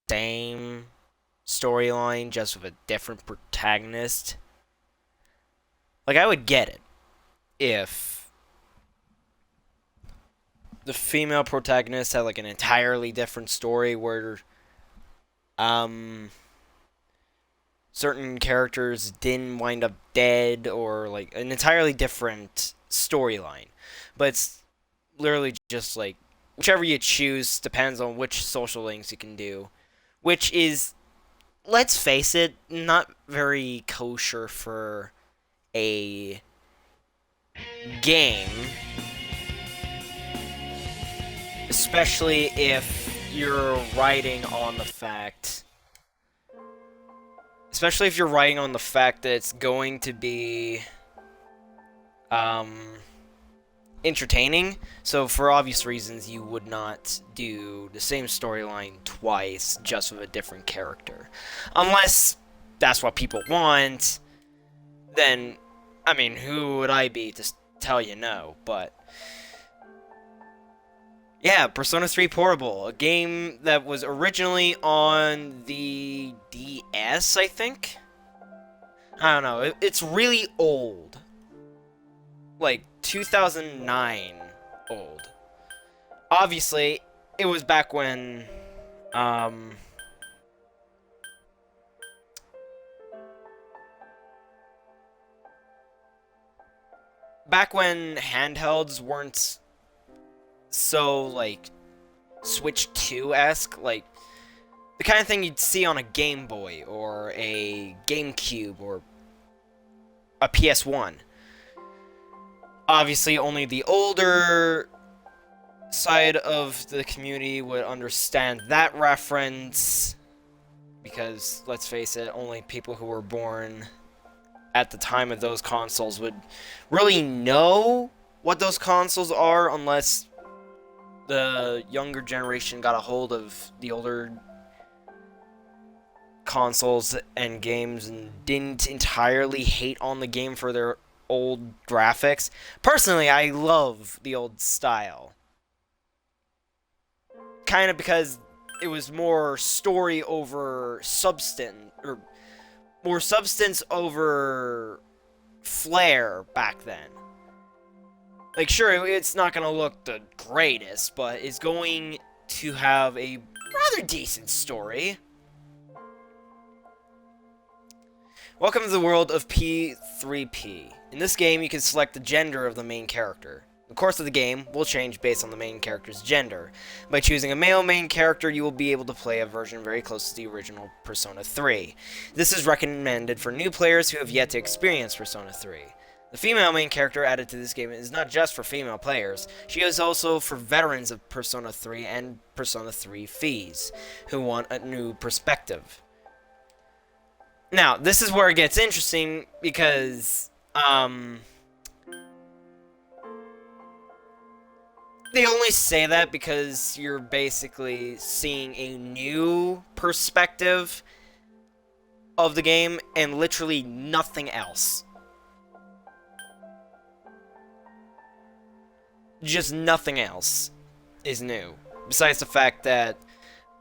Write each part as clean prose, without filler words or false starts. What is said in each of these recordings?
same storyline, just with a different protagonist. Like, I would get it if the female protagonist had like an entirely different story where um certain characters didn't wind up dead or like an entirely different storyline. But it's literally just like whichever you choose depends on which social links you can do, which is, let's face it, not very kosher for a game, especially if you're writing on the fact especially if you're writing on the fact that it's going to be um entertaining. So for obvious reasons, you would not do the same storyline twice just with a different character. Unless that's what people want, then I mean, who would I be to tell you no? But yeah, Persona 3 Portable, a game that was originally on the DS, I think. I don't know. It's really old. Like 2009 old. Obviously, it was back when back when handhelds weren't so like Switch 2-esque, like the kind of thing you'd see on a Game Boy or a GameCube or a PS1. Obviously, only the older side of the community would understand that reference because, let's face it, only people who were born at the time of those consoles would really know what those consoles are unless the younger generation got a hold of the older consoles and games and didn't entirely hate on the game for their old graphics. Personally, I love the old style. Kind of because it was more story over substance, or more substance over flair back then. Like, sure, it's not going to look the greatest, but it's going to have a rather decent story. Welcome to the world of P3P. In this game, you can select the gender of the main character. The course of the game will change based on the main character's gender. By choosing a male main character, you will be able to play a version very close to the original Persona 3. This is recommended for new players who have yet to experience Persona 3. The female main character added to this game is not just for female players, she is also for veterans of Persona 3 and Persona 3 Fees, who want a new perspective. Now, this is where it gets interesting because, they only say that because you're basically seeing a new perspective of the game and literally nothing else. Just nothing else is new. Besides the fact that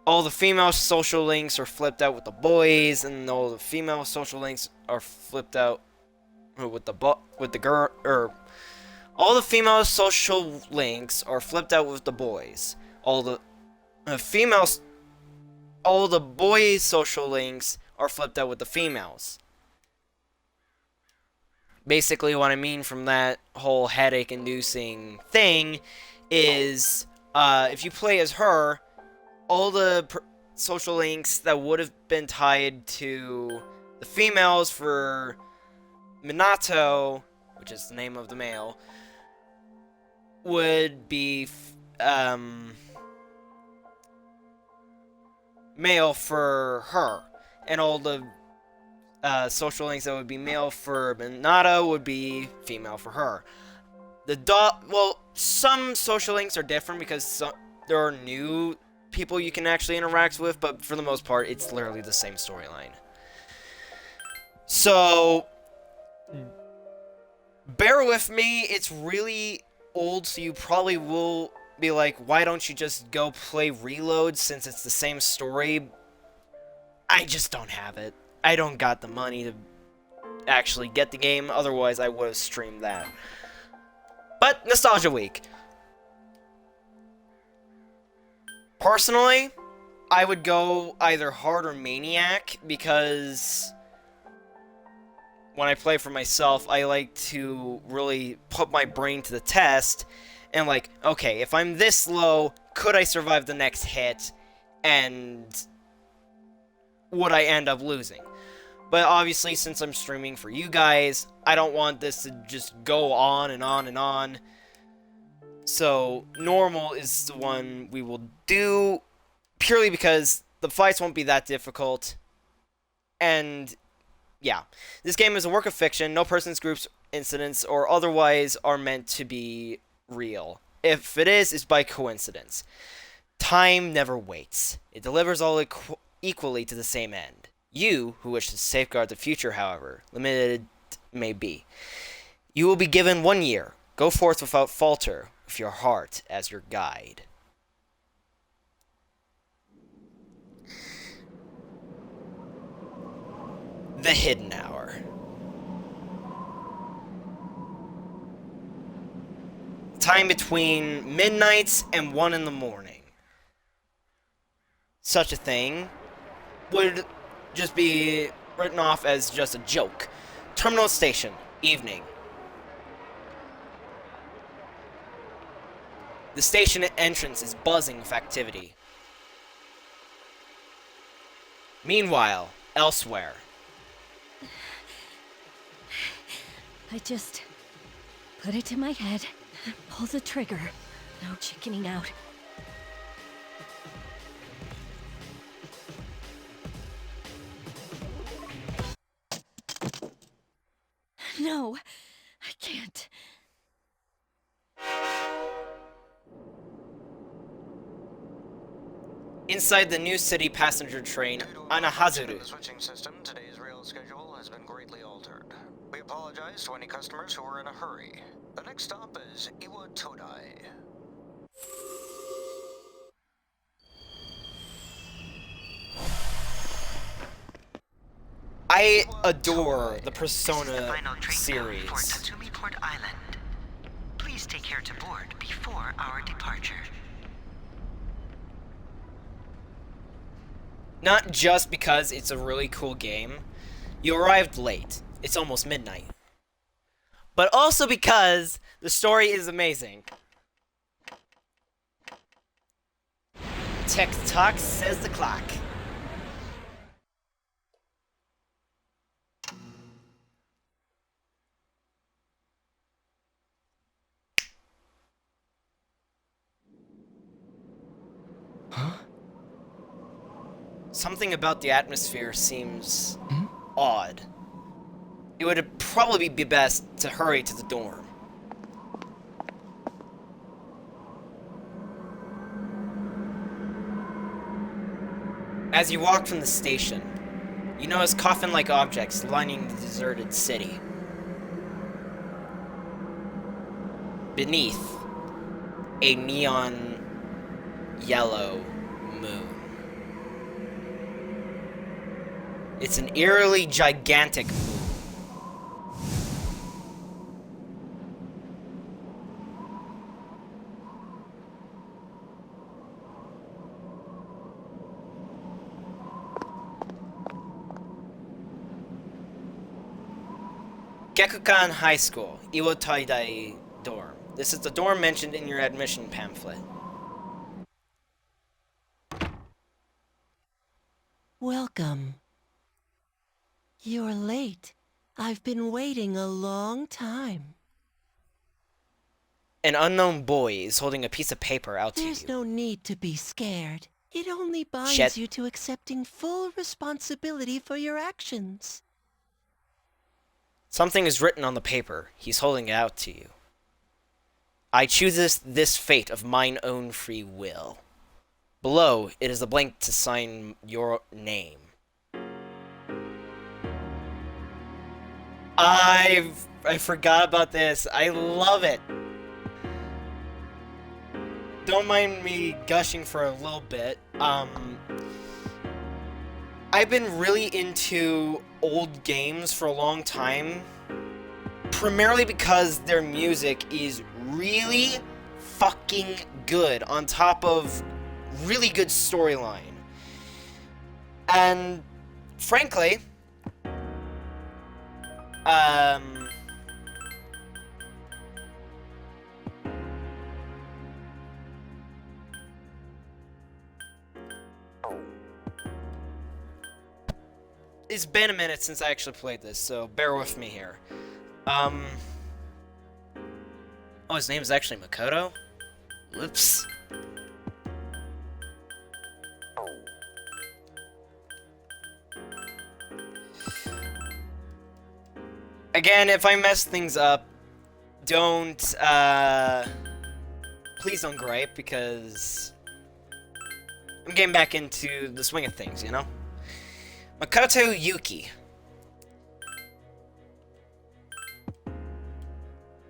all the female social links are flipped out with the boys, and all the female social links are flipped out with the girl, or all the female social links are flipped out with the boys. All the boys' social links are flipped out with the females. Basically, what I mean from that whole headache-inducing thing is, if you play as her, all the social links that would have been tied to the females for Minato, which is the name of the male, would be male for her, and all the social links that would be male for Minato would be female for her. Well, some social links are different because there are new people you can actually interact with, but for the most part, it's literally the same storyline. So, bear with me, it's really old, so you probably will be like, why don't you just go play Reload since it's the same story, I just don't have it. I don't got the money to actually get the game, otherwise I would have streamed that. But Nostalgia Week. Personally, I would go either hard or maniac, because when I play for myself, I like to really put my brain to the test and like, okay, if I'm this low, could I survive the next hit, and would I end up losing? But obviously, since I'm streaming for you guys, I don't want this to just go on and on and on. So, normal is the one we will do, purely because the fights won't be that difficult. And, yeah. This game is a work of fiction. No persons, groups, incidents, or otherwise are meant to be real. If it is, it's by coincidence. Time never waits. It delivers all equally to the same end. You, who wish to safeguard the future, however, limited may be. You will be given 1 year. Go forth without falter, with your heart as your guide. The Hidden Hour. Time between midnight and 1 in the morning. Such a thing would just be written off as just a joke. Terminal station, evening. The station entrance is buzzing with activity. Meanwhile, elsewhere. I just put it to my head, pull the trigger. No chickening out. No, I can't. Inside the New City passenger train, Anahazuru. The switching system, today's rail schedule has been greatly altered. We apologize to any customers who are in a hurry. The next stop is Iwa Todai. I adore the Persona series. For Tatsumi Port Island. Please take care to board before our departure. Not just because it's a really cool game. You arrived late. It's almost midnight. But also because the story is amazing. Tick-tock says the clock. Something about the atmosphere seems odd. It would probably be best to hurry to the dorm. As you walk from the station, you notice coffin-like objects lining the deserted city. Beneath, a neon yellow moon. It's an eerily gigantic moon. Gekukan High School, Iwo Taidai dorm. This is the dorm mentioned in your admission pamphlet. Welcome. You're late. I've been waiting a long time. An unknown boy is holding a piece of paper out to you. There's no need to be scared. It only binds Shit. you to accepting full responsibility for your actions. Something is written on the paper. He's holding it out to you. I choose this fate of mine own free will. Below, it is a blank to sign your name. I forgot about this. I love it. Don't mind me gushing for a little bit. I I've been really into old games for a long time, primarily because their music is really fucking good, on top of really good storyline. And frankly, it's been a minute since I actually played this, so bear with me here. Oh, his name is actually Makoto? Whoops. Again, if I mess things up, don't, please don't gripe, because I'm getting back into the swing of things, you know? Makoto Yuki.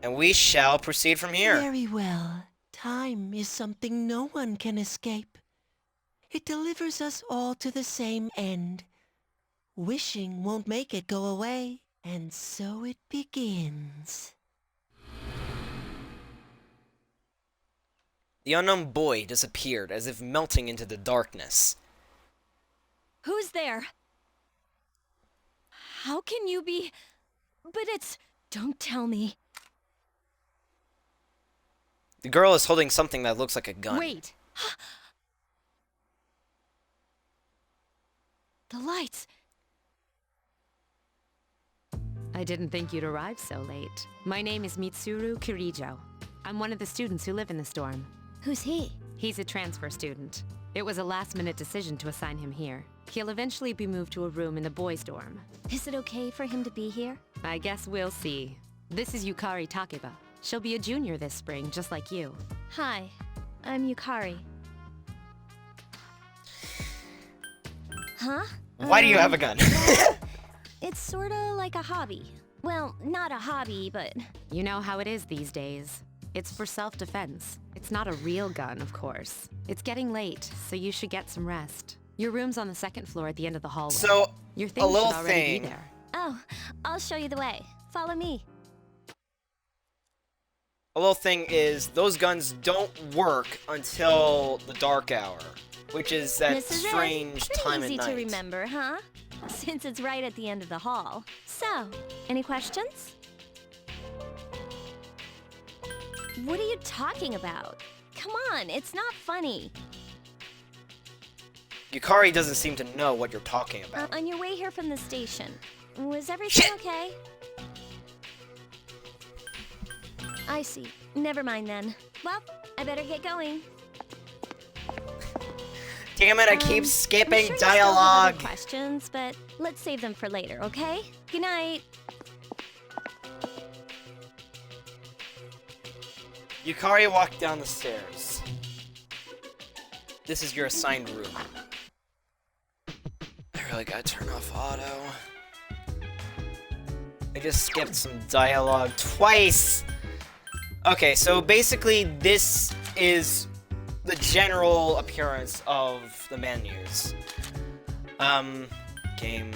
And we shall proceed from here. Very well. Time is something no one can escape. It delivers us all to the same end. Wishing won't make it go away, and so it begins. The unknown boy disappeared, as if melting into the darkness. Who's there? How can you be... But it's... Don't tell me. The girl is holding something that looks like a gun. Wait. The lights. I didn't think you'd arrive so late. My name is Mitsuru Kirijo. I'm one of the students who live in this dorm. Who's he? He's a transfer student. It was a last-minute decision to assign him here. He'll eventually be moved to a room in the boys' dorm. Is it okay for him to be here? I guess we'll see. This is Yukari Takeba. She'll be a junior this spring, just like you. Hi, I'm Yukari. Huh? Why do you have a gun? It's sorta like a hobby. Well, not a hobby, but... You know how it is these days. It's for self-defense. It's not a real gun, of course. It's getting late, so you should get some rest. Your room's on the second floor at the end of the hallway. So, Your a things little should already thing. be there. Oh, I'll show you the way. Follow me. A little thing is, those guns don't work until the dark hour, which is that This is strange Pretty time easy at to night. remember, huh? Since it's right at the end of the hall. So, any questions? What are you talking about? Come on, it's not funny. Yukari doesn't seem to know what you're talking about. On your way here from the station, was everything Shit. okay? I see. Never mind then. Well, I better get going. Damn it, I keep I'm skipping sure you still have other dialogue. questions, but let's save them for later, okay? Good night. Yukari walked down the stairs. This is your assigned room. I really gotta turn off auto. I just skipped some dialogue twice! Okay, so basically this is the general appearance of the menus. Game.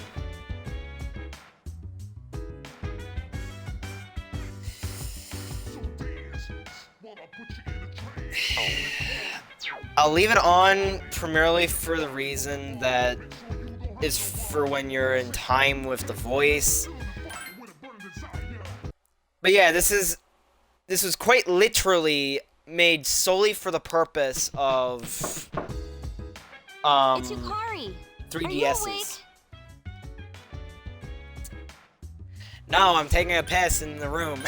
I'll leave it on primarily for the reason that is for when you're in time with the voice. But yeah, this was quite literally made solely for the purpose of It's Yukari. Are you awake? 3DS's. No, I'm taking a piss in the room.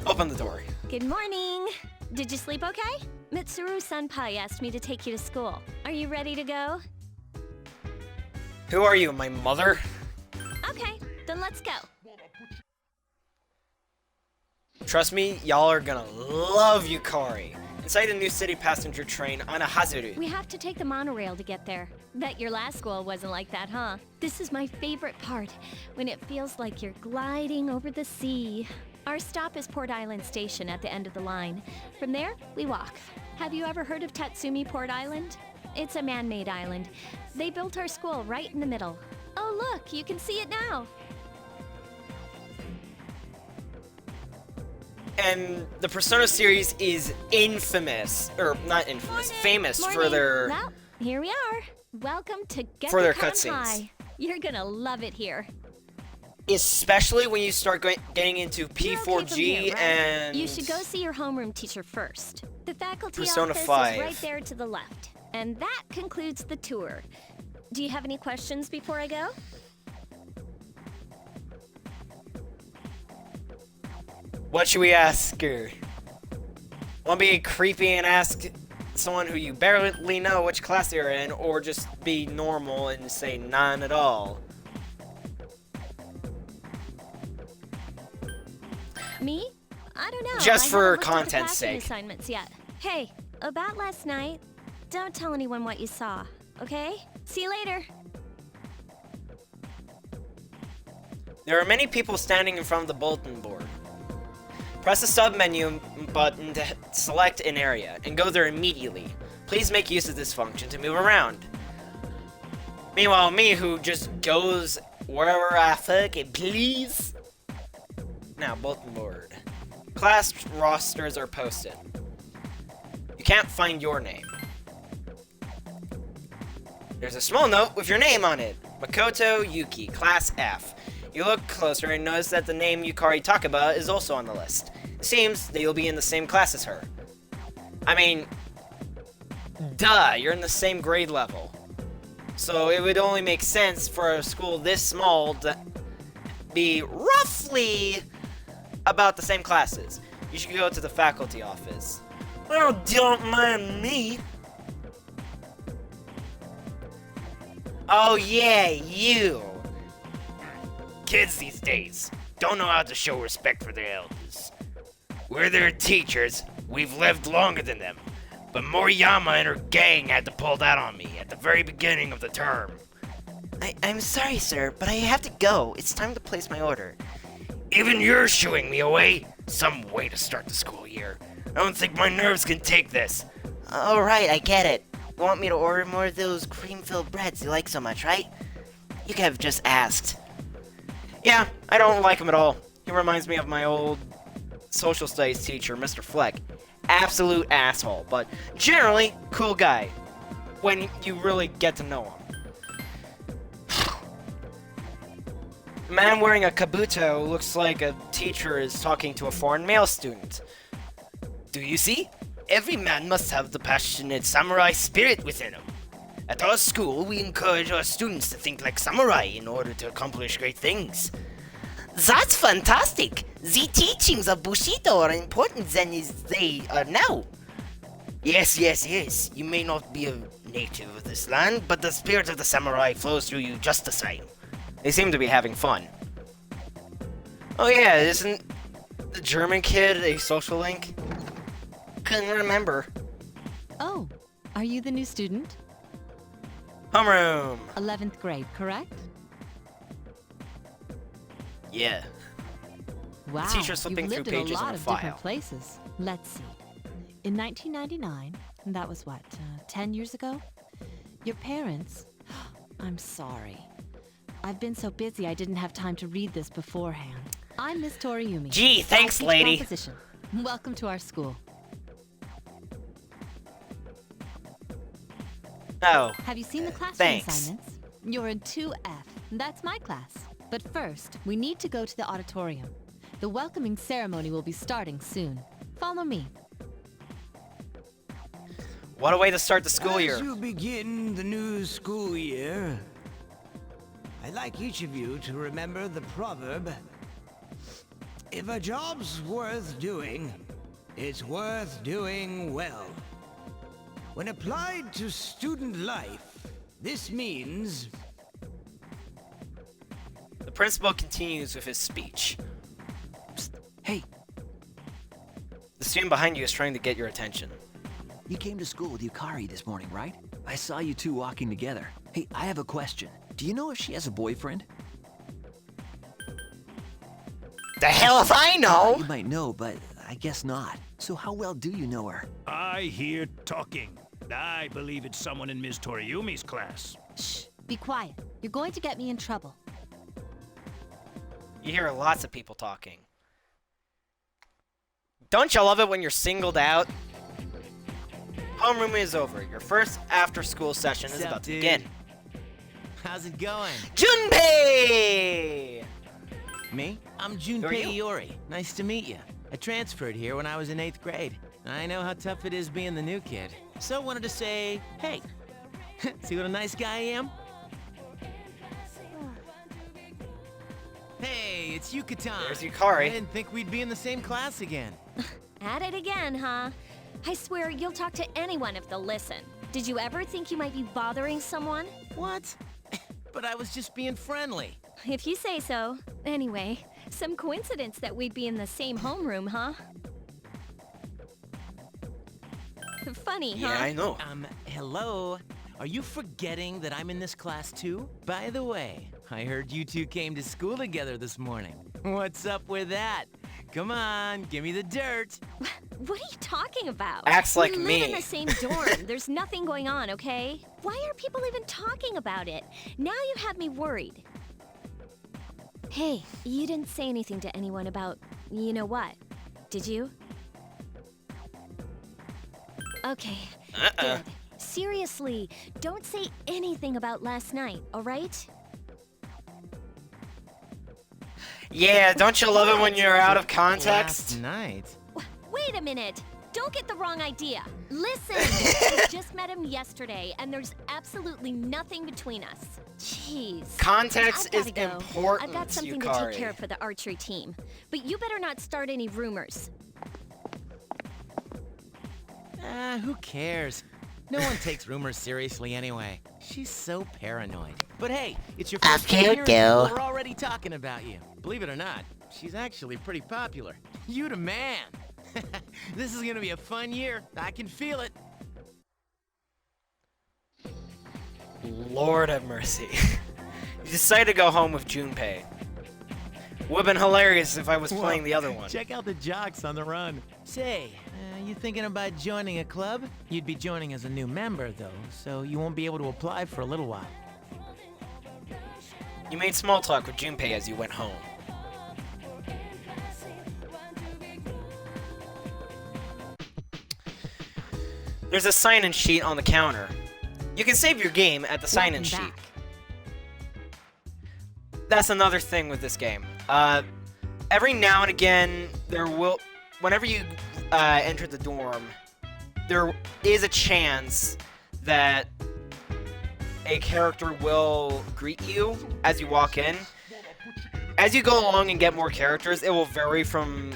Open the door. Good morning. Did you sleep okay? Mitsuru Senpai asked me to take you to school. Are you ready to go? Who are you, my mother? Okay, then let's go. Trust me, y'all are gonna love Yukari. Inside the New City passenger train, Anahazuru. We have to take the monorail to get there. Bet your last school wasn't like that, huh? This is my favorite part, when it feels like you're gliding over the sea. Our stop is Port Island Station at the end of the line. From there, we walk. Have you ever heard of Tatsumi Port Island? It's a man-made island. They built our school right in the middle. Oh, look, you can see it now. And the Persona series is infamous, or not infamous, famous for Morning. their Well, here we are. Welcome to Get For the their Con cutscenes. High. You're gonna love it here. especially when you start getting into You're okay from P4G here, right? and You should go see your homeroom teacher first. The faculty Persona office 5. is right there to the left. And that concludes the tour. Do you have any questions before I go? What should we ask her? Want to be creepy and ask someone who you barely know which class they're in, or just be normal and say none at all? Me? I don't know. Just I for haven't looked at the content's classroom sake. assignments yet. Hey, about last night, don't tell anyone what you saw, okay? See you later. There are many people standing in front of the bulletin board. Press the sub-menu button to select an area, and go there immediately. Please make use of this function to move around. Meanwhile, me, who just goes wherever I fucking please. Now, bulletin board. Class rosters are posted. You can't find your name. There's a small note with your name on it. Makoto Yuki, Class F. You look closer and notice that the name Yukari Takaba is also on the list. It seems that you'll be in the same class as her. I mean, duh, you're in the same grade level. So it would only make sense for a school this small to be roughly about the same classes. You should go to the faculty office. Well, don't mind me. Oh yeah, you. Kids these days don't know how to show respect for their elders. We're their teachers. We've lived longer than them. But Moriyama and her gang had to pull that on me at the very beginning of the term. I'm sorry, sir, but I have to go. It's time to place my order. Even you're shooing me away? Some way to start the school year. I don't think my nerves can take this. Alright, I get it. You want me to order more of those cream-filled breads you like so much, right? You could have just asked. Yeah, I don't like him at all. He reminds me of my old social studies teacher, Mr. Fleck. Absolute asshole, but generally, cool guy. When you really get to know him. A man wearing a kabuto looks like a teacher is talking to a foreign male student. Do you see? Every man must have the passionate samurai spirit within him. At our school, we encourage our students to think like samurai in order to accomplish great things. That's fantastic! The teachings of Bushido are important than they are now. Yes. You may not be a native of this land, but the spirit of the samurai flows through you just the same. They seem to be having fun. Oh yeah, isn't the German kid a social link? Couldn't remember. Oh, are you the new student? Homeroom! 11th grade, correct? Yeah. Wow, teacher's flipping you've through lived in a pages in lot a of file. different places. Let's see. In 1999, that was what, 10 years ago? Your parents... I'm sorry. I've been so busy I didn't have time to read this beforehand. I'm Miss Toriumi. Gee, thanks, I teach lady. composition. Welcome to our school. Oh. Have you seen the classroom thanks. assignments? You're in 2F. That's my class. But first, we need to go to the auditorium. The welcoming ceremony will be starting soon. Follow me. What a way to start the school As year. you begin the new school year, I'd like each of you to remember the proverb, if a job's worth doing, it's worth doing well. When applied to student life, this means... The principal continues with his speech. Psst. Hey. The student behind you is trying to get your attention. You came to school with Yukari this morning, right? I saw you two walking together. Hey, I have a question. Do you know if she has a boyfriend? The hell if I know! You might know, but I guess not. So how well do you know her? I hear talking. I believe it's someone in Ms. Toriumi's class. Shh, be quiet. You're going to get me in trouble. You hear lots of people talking. Don't you love it when you're singled out? Homeroom is over. Your first after-school session is about to begin. How's it going? Junpei! Me? I'm Who are Junpei you? Iori. Nice to meet you. I transferred here when I was in 8th grade. I know how tough it is being the new kid. So wanted to say, hey. See what a nice guy I am? Hey, it's Yucatan. There's Yukari. I didn't think we'd be in the same class again. At it again, huh? I swear you'll talk to anyone if they'll listen. Did you ever think you might be bothering someone? What? But I was just being friendly. If you say so. Anyway, some coincidence that we'd be in the same homeroom, huh? Funny, huh? Yeah, I know. Hello? Are you forgetting that I'm in this class too? By the way, I heard you two came to school together this morning. What's up with that? Come on, give me the dirt. What are you talking about? Acts like we me. live in the same dorm. There's nothing going on, okay? Why are people even talking about it? Now you have me worried. Hey, you didn't say anything to anyone about you know what, did you? Okay, good. Seriously, don't say anything about last night, all right? Yeah, don't you love it when you're out of context? Last night? Wait a minute. Don't get the wrong idea. Listen, I just met him yesterday, and there's absolutely nothing between us. Jeez. Context I've is gotta go. important, I've got something to Yukari. take care of for the archery team. But you better not start any rumors. Who cares? No one takes rumors seriously anyway. She's so paranoid. But hey, it's your first year and people are already talking about you. Believe it or not, she's actually pretty popular. You the man. This is gonna be a fun year. I can feel it. Lord have mercy. You decided to go home with Junpei. Would've been hilarious if I was playing the other one. Check out the jocks on the run. Say, you thinking about joining a club? You'd be joining as a new member, though, so you won't be able to apply for a little while. You made small talk with Junpei as you went home. There's a sign-in sheet on the counter. You can save your game at the sign-in sheet. Welcome back. That's another thing with this game. Every now and again, whenever you enter the dorm, there is a chance that a character will greet you as you walk in. As you go along and get more characters, it will vary from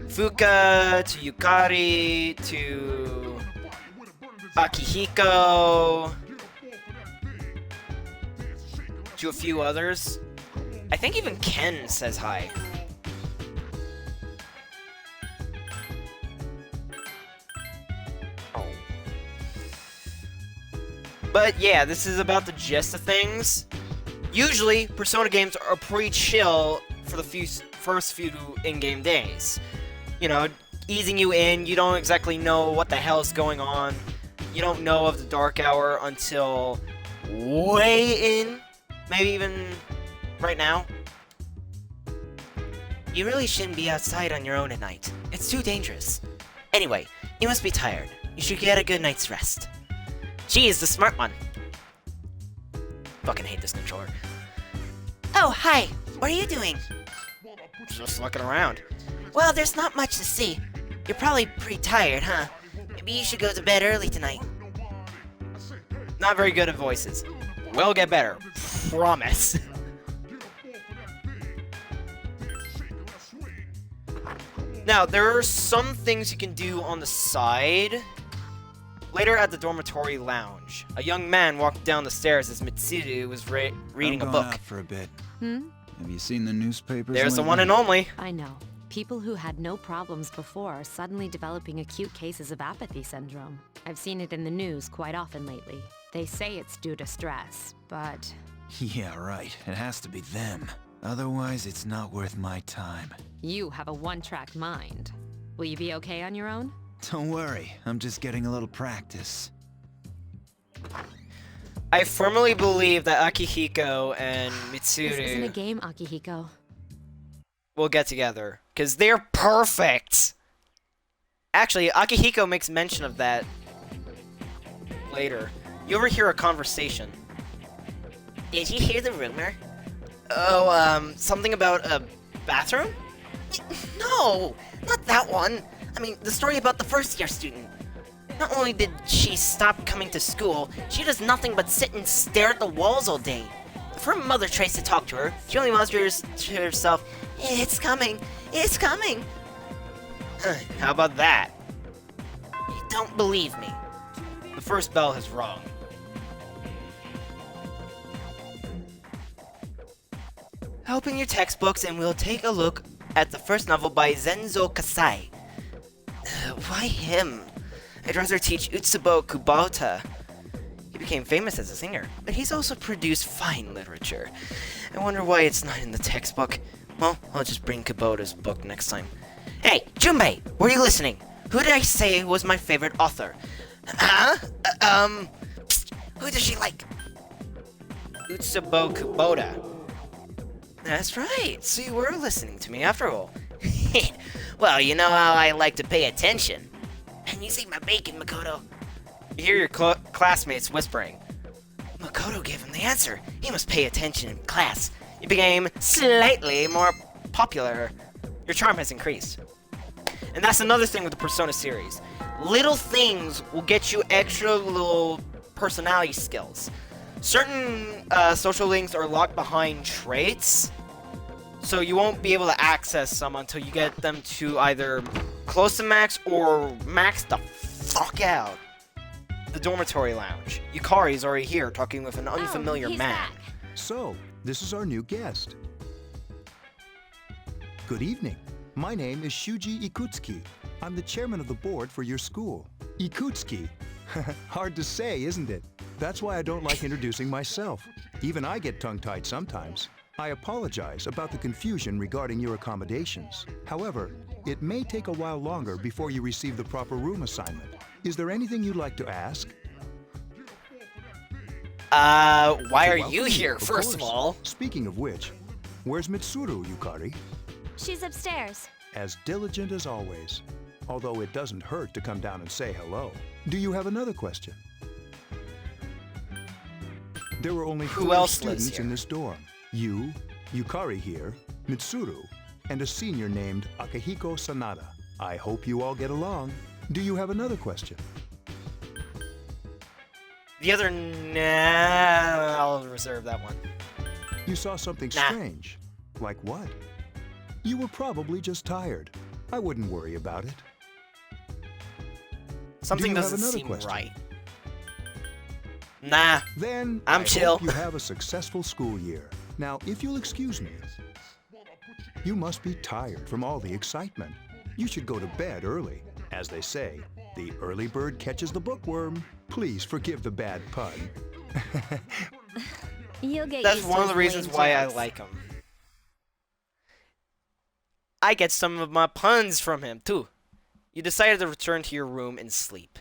Fuka to Yukari to Akihiko to a few others. I think even Ken says hi. But yeah, this is about the gist of things. Usually, Persona games are pretty chill for the first few in-game days. You know, easing you in, you don't exactly know what the hell is going on. You don't know of the Dark Hour until way in, maybe even right now. You really shouldn't be outside on your own at night. It's too dangerous. Anyway, you must be tired. You should get a good night's rest. Geez, the smart one. Fucking hate this controller. Oh, hi. What are you doing? Just looking around. Well, there's not much to see. You're probably pretty tired, huh? Maybe you should go to bed early tonight. Not very good at voices. Will get better. Promise. Now, there are some things you can do on the side. Later at the dormitory lounge, a young man walked down the stairs as Mitsuru was reading a I'm book. going out for a bit. Hmm? Have you seen the newspapers? There's the lately? one and only. I know. People who had no problems before are suddenly developing acute cases of apathy syndrome. I've seen it in the news quite often lately. They say it's due to stress, but... Yeah, right. It has to be them. Otherwise, it's not worth my time. You have a one-track mind. Will you be okay on your own? Don't worry, I'm just getting a little practice. I firmly believe that Akihiko and This isn't a Mitsuru game, Akihiko. will get together. Because they're perfect! Actually, Akihiko makes mention of that later. You overhear a conversation. Did you hear the rumor? Oh, something about a bathroom? No! Not that one! I mean, the story about the first-year student. Not only did she stop coming to school, she does nothing but sit and stare at the walls all day. If her mother tries to talk to her, she only mutters to herself, "It's coming! It's coming!" How about that? You don't believe me. The first bell has rung. Open your textbooks and we'll take a look at the first novel by Zenzo Kasai. Why him? I'd rather teach Utsubo Kubota. He became famous as a singer, but he's also produced fine literature. I wonder why it's not in the textbook. Well, I'll just bring Kubota's book next time. Hey, Junpei, were you listening? Who did I say was my favorite author? Huh? Who does she like? Utsubo Kubota. That's right, so you were listening to me after all. Well, you know how I like to pay attention. And you see my bacon, Makoto. You hear your classmates whispering. Makoto gave him the answer. He must pay attention in class. You became slightly more popular. Your charm has increased. And that's another thing with the Persona series. Little things will get you extra little personality skills. Certain social links are locked behind traits, so you won't be able to access some until you get them to either close to max or max the fuck out. The dormitory lounge. Yukari is already here talking with an unfamiliar he's man. back. So, this is our new guest. Good evening. My name is Shuji Ikutsuki. I'm the chairman of the board for your school. Ikutsuki. Hard to say, isn't it? That's why I don't like introducing myself. Even I get tongue-tied sometimes. I apologize about the confusion regarding your accommodations. However, it may take a while longer before you receive the proper room assignment. Is there anything you'd like to ask? Why are you here, Of first of course. all? Speaking of which, where's Mitsuru, Yukari? She's upstairs. As diligent as always. Although it doesn't hurt to come down and say hello. Do you have another question? There were only Who 4 else lives students in here? this dorm. You, Yukari here, Mitsuru, and a senior named Akihiko Sanada. I hope you all get along. Do you have another question? The other, nah, I'll reserve that one. You saw something Nah. strange. Like what? You were probably just tired. I wouldn't worry about it. Something you have doesn't another seem question? right. Nah, Then I'm I chill. hope you have a successful school year. Now, if you'll excuse me, you must be tired from all the excitement. You should go to bed early. As they say, the early bird catches the bookworm. Please forgive the bad pun. You'll get that's used one to of the his reasons lame why I jokes. like him. I get some of my puns from him, too. You decided to return to your room and sleep.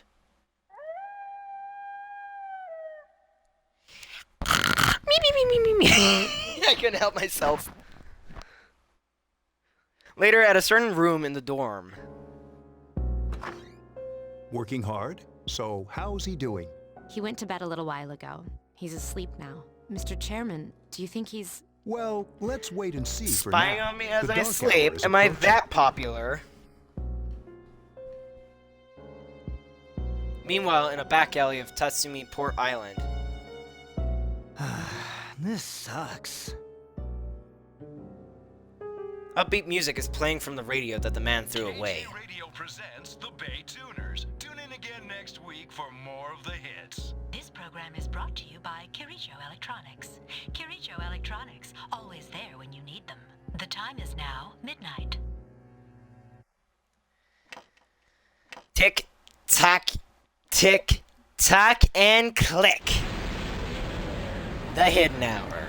I couldn't help myself. Later, at a certain room in the dorm. Working hard? So, how's he doing? He went to bed a little while ago. He's asleep now. Mr. Chairman, do you think he's... Well, let's wait and see for Spying now. on me as The I dark hour sleep? is Am I approaching. that popular? Meanwhile, in a back alley of Tatsumi Port Island. This sucks. Upbeat music is playing from the radio that the man threw away. Radio presents the Bay Tuners. Tune in again next week for more of the hits. This program is brought to you by Kirijo Electronics. Kirijo Electronics, always there when you need them. The time is now midnight. Tick, tock, and click. The hidden hour.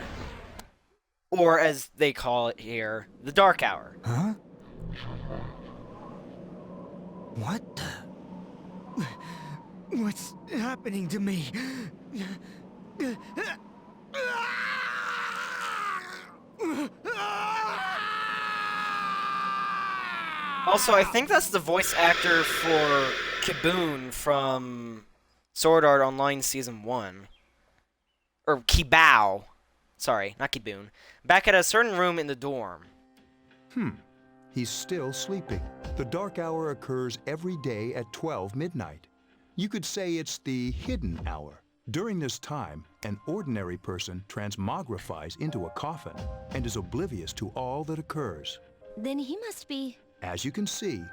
Or as they call it here, the dark hour. Huh? What the? What's happening to me? Also, I think that's the voice actor for Kiboon from Sword Art Online Season 1. Or Kibao. Sorry, not Kiboon. Back at a certain room in the dorm. He's still sleeping. The dark hour occurs every day at 12 midnight. You could say it's the hidden hour. During this time, an ordinary person transmogrifies into a coffin and is oblivious to all that occurs. Then he must be... As you can see,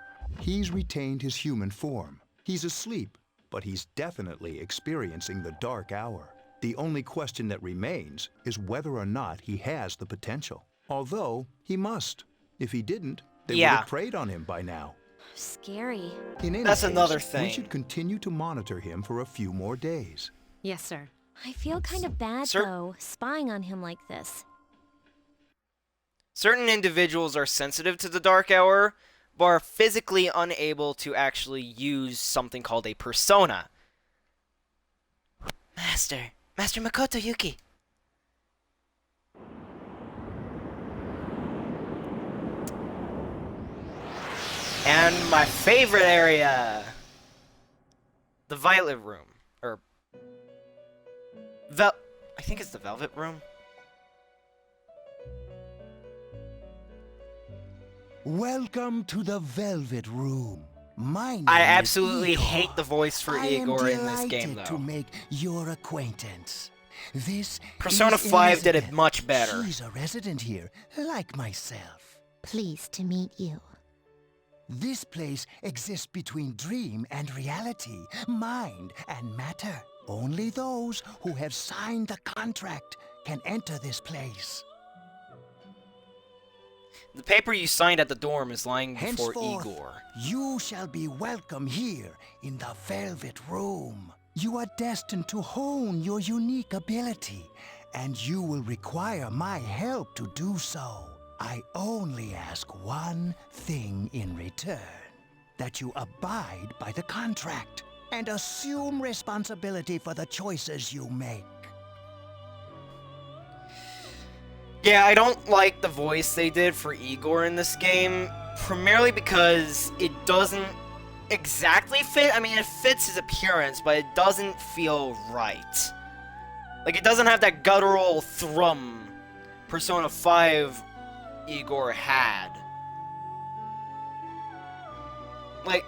he's retained his human form. He's asleep, but he's definitely experiencing the dark hour. The only question that remains is whether or not he has the potential. Although, he must. If he didn't, they would have preyed on him by now. Scary. In any That's case, another thing. We should continue to monitor him for a few more days. Yes, sir. I feel kind of bad, though, spying on him like this. Certain individuals are sensitive to the dark hour, but are physically unable to actually use something called a persona. Master Makoto Yuki. And my favorite area, the Violet Room, or I think it's the Velvet Room. Welcome to the Velvet Room. My name I is absolutely Igor. hate the voice for Igor in this game, I am delighted though. to make your acquaintance. This Persona is 5 did it Elizabeth. much better. She's a resident here, like myself. Pleased to meet you. This place exists between dream and reality, mind and matter. Only those who have signed the contract can enter this place. The paper you signed at the dorm is lying before Henceforth, Igor. you shall be welcome here in the Velvet Room. You are destined to hone your unique ability, and you will require my help to do so. I only ask one thing in return, that you abide by the contract and assume responsibility for the choices you make. Yeah, I don't like the voice they did for Igor in this game, primarily because it doesn't exactly fit. I mean, it fits his appearance, but it doesn't feel right. Like, it doesn't have that guttural thrum Persona 5 Igor had. Like,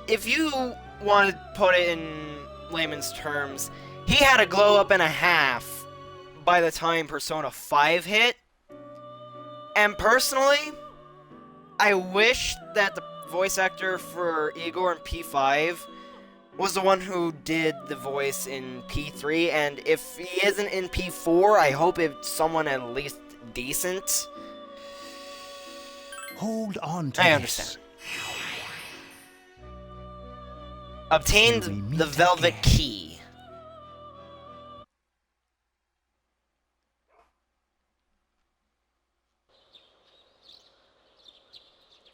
if you want to put it in layman's terms, he had a glow up and a half by the time Persona 5 hit. And personally, I wish that the voice actor for Igor in P5 was the one who did the voice in P3, and if he isn't in P4, I hope it's someone at least decent. Hold on to I understand. Obtained the Velvet Key.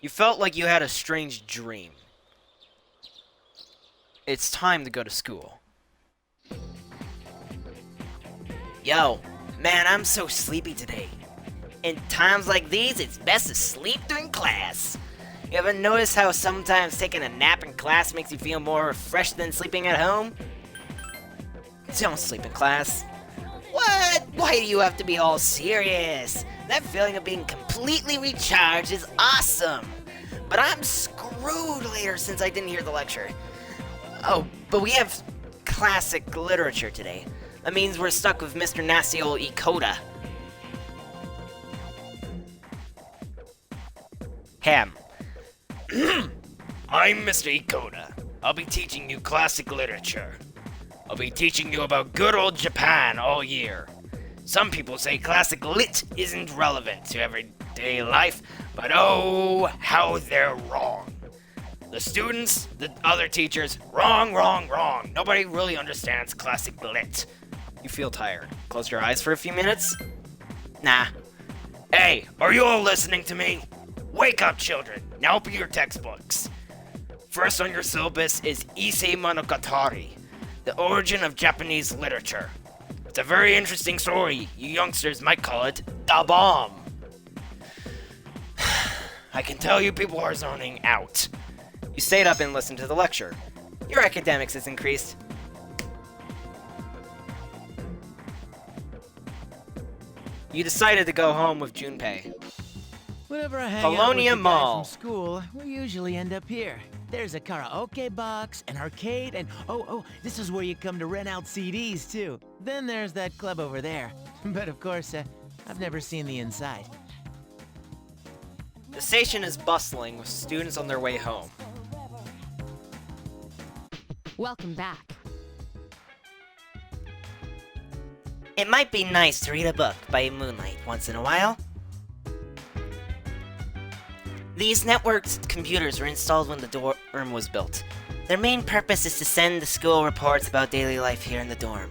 You felt like you had a strange dream. It's time to go to school. Yo, man, I'm so sleepy today. In times like these, it's best to sleep during class. You ever notice how sometimes taking a nap in class makes you feel more refreshed than sleeping at home? Don't sleep in class. What? Why do you have to be all serious? That feeling of being completely recharged is awesome. But I'm screwed later since I didn't hear the lecture. Oh, but we have classic literature today. That means we're stuck with Mr. Nasio Ikoda. Ham. I'm Mr. Ikoda. I'll be teaching you classic literature. I'll be teaching you about good old Japan all year. Some people say classic lit isn't relevant to everyday life, but oh, how they're wrong. The students, the other teachers, wrong, wrong, wrong. Nobody really understands classic lit. You feel tired. Close your eyes for a few minutes? Nah. Hey, are you all listening to me? Wake up, children. Now open your textbooks. First on your syllabus is Issei Monogatari, the origin of Japanese literature. It's a very interesting story. You youngsters might call it Da Bomb. I can tell you people are zoning out. You stayed up and listened to the lecture. Your academics has increased. You decided to go home with Junpei. Whenever I hang Colonia out with the Mall. guys from school, we usually end up here. There's a karaoke box, an arcade, and oh, this is where you come to rent out CDs too. Then there's that club over there. But of course, I've never seen the inside. The station is bustling with students on their way home. Welcome back. It might be nice to read a book by moonlight once in a while. These networked computers were installed when the dorm was built. Their main purpose is to send the school reports about daily life here in the dorm.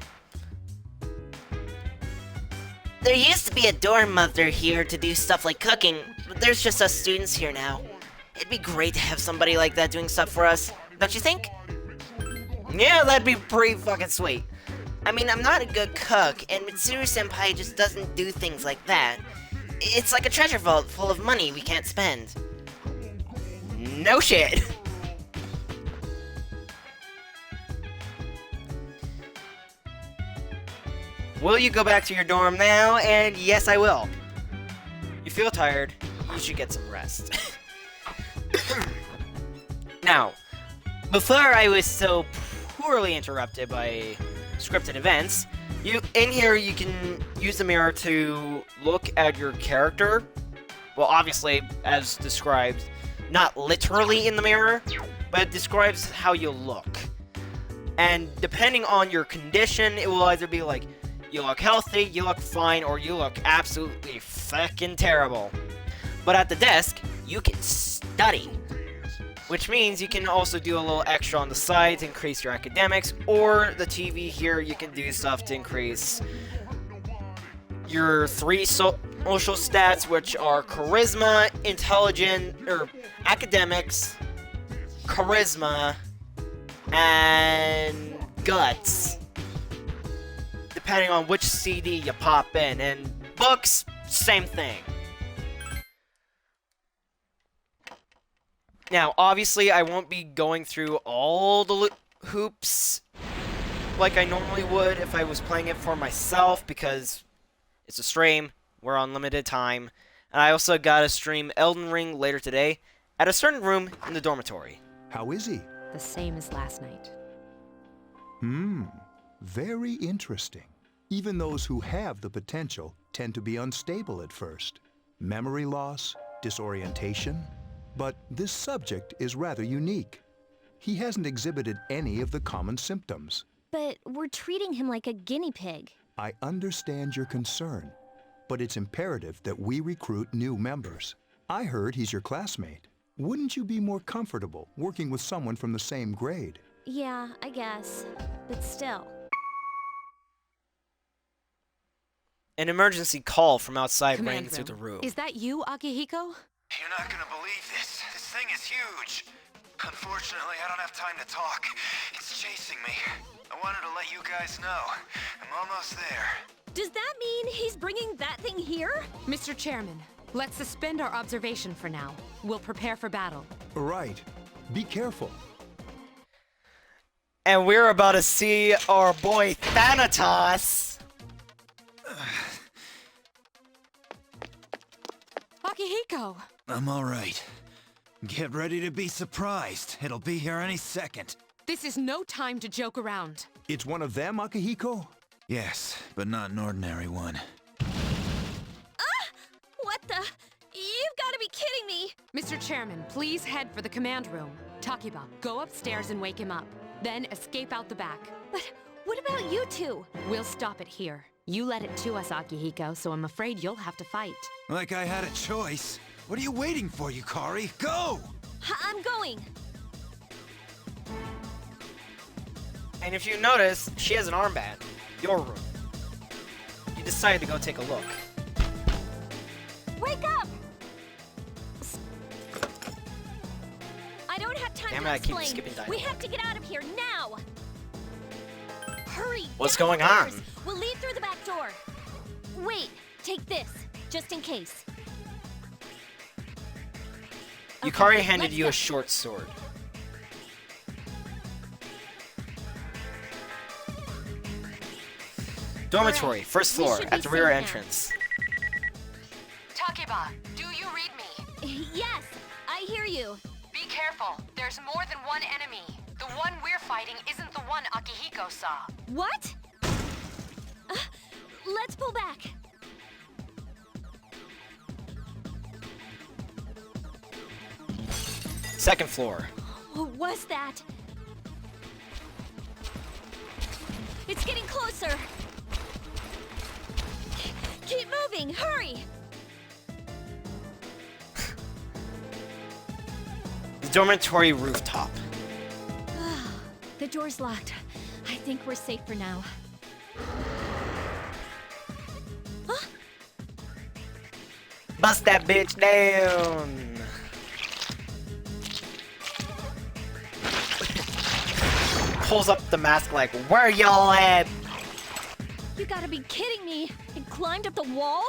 There used to be a dorm mother here to do stuff like cooking, but there's just us students here now. It'd be great to have somebody like that doing stuff for us, don't you think? Yeah, that'd be pretty fucking sweet. I mean, I'm not a good cook, and Mitsuru Senpai just doesn't do things like that. It's like a treasure vault full of money we can't spend. No shit. Will you go back to your dorm now? And yes, I will. You feel tired. You should get some rest. Now, before I was so poorly interrupted by scripted events, in here you can use the mirror to look at your character. Well, obviously, as described, not literally in the mirror, but it describes how you look. And depending on your condition, it will either be like, you look healthy, you look fine, or you look absolutely fucking terrible. But at the desk, you can study. Which means you can also do a little extra on the side to increase your academics, or the TV here, you can do stuff to increase your 3 social stats, which are charisma, academics, charisma, and guts. Depending on which CD you pop in, and books, same thing. Now, obviously, I won't be going through all the hoops like I normally would if I was playing it for myself, because it's a stream, we're on limited time, and I also gotta stream Elden Ring later today at a certain room in the dormitory. How is he? The same as last night. Very interesting. Even those who have the potential tend to be unstable at first. Memory loss, disorientation. But this subject is rather unique. He hasn't exhibited any of the common symptoms. But we're treating him like a guinea pig. I understand your concern, but it's imperative that we recruit new members. I heard he's your classmate. Wouldn't you be more comfortable working with someone from the same grade? Yeah, I guess. But still. An emergency call from outside Command rang through the room. Is that you, Akihiko? You're not gonna believe this. This thing is huge. Unfortunately, I don't have time to talk. It's chasing me. I wanted to let you guys know. I'm almost there. Does that mean he's bringing that thing here? Mr. Chairman, let's suspend our observation for now. We'll prepare for battle. Right. Be careful. And we're about to see our boy Thanatos. Akihiko! I'm all right. Get ready to be surprised. It'll be here any second. This is no time to joke around. It's one of them, Akihiko? Yes, but not an ordinary one. What the? You've got to be kidding me! Mr. Chairman, please head for the command room. Takiba, go upstairs and wake him up. Then escape out the back. But what about you two? We'll stop it here. You led it to us, Akihiko, so I'm afraid you'll have to fight. Like I had a choice. What are you waiting for, Yukari? Go! I'm going. And if you notice, she has an armband. Your room. You decide to go take a look. Wake up! I don't have got time Damn to it, I keep explain. skipping dialogue. We have to get out of here now. Hurry. What's going on? downstairs. We'll leave through the back door. Wait, take this, just in case. Yukari handed let's you go. a short sword. Dormitory, first we floor, should at be the rear safe now. entrance. Takiba, do you read me? Yes, I hear you. Be careful. There's more than one enemy. The one we're fighting isn't the one Akihiko saw. What? Let's pull back. Second floor. What was that? It's getting closer. Keep moving, hurry! The dormitory rooftop. The door's locked. I think we're safe for now. Bust that bitch down! Pulls up the mask like, where y'all at? You gotta be kidding me! It climbed up the wall?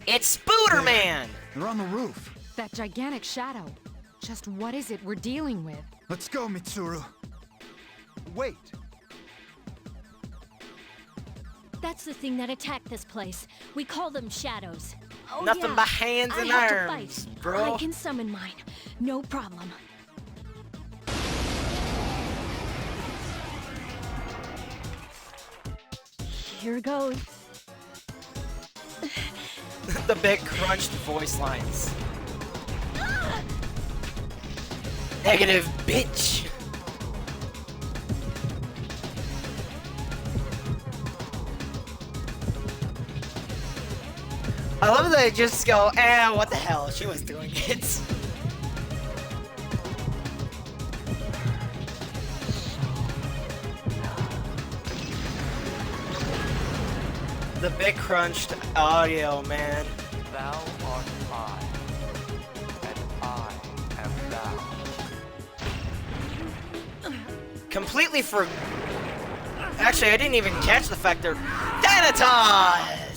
It's Spooderman! They're on the roof. That gigantic shadow. Just what is it we're dealing with? Let's go, Mitsuru. Wait. That's the thing that attacked this place. We call them shadows. Oh, Nothing yeah. but hands I and have to arms, fight. bro. I can summon mine. No problem. Here goes. The big crunched voice lines. Negative bitch! I love that they just go, what the hell, she was doing it. The big crunched audio, man. Thou art I, and I am thou. Completely for. Actually, I didn't even catch the fact they're Thanatos!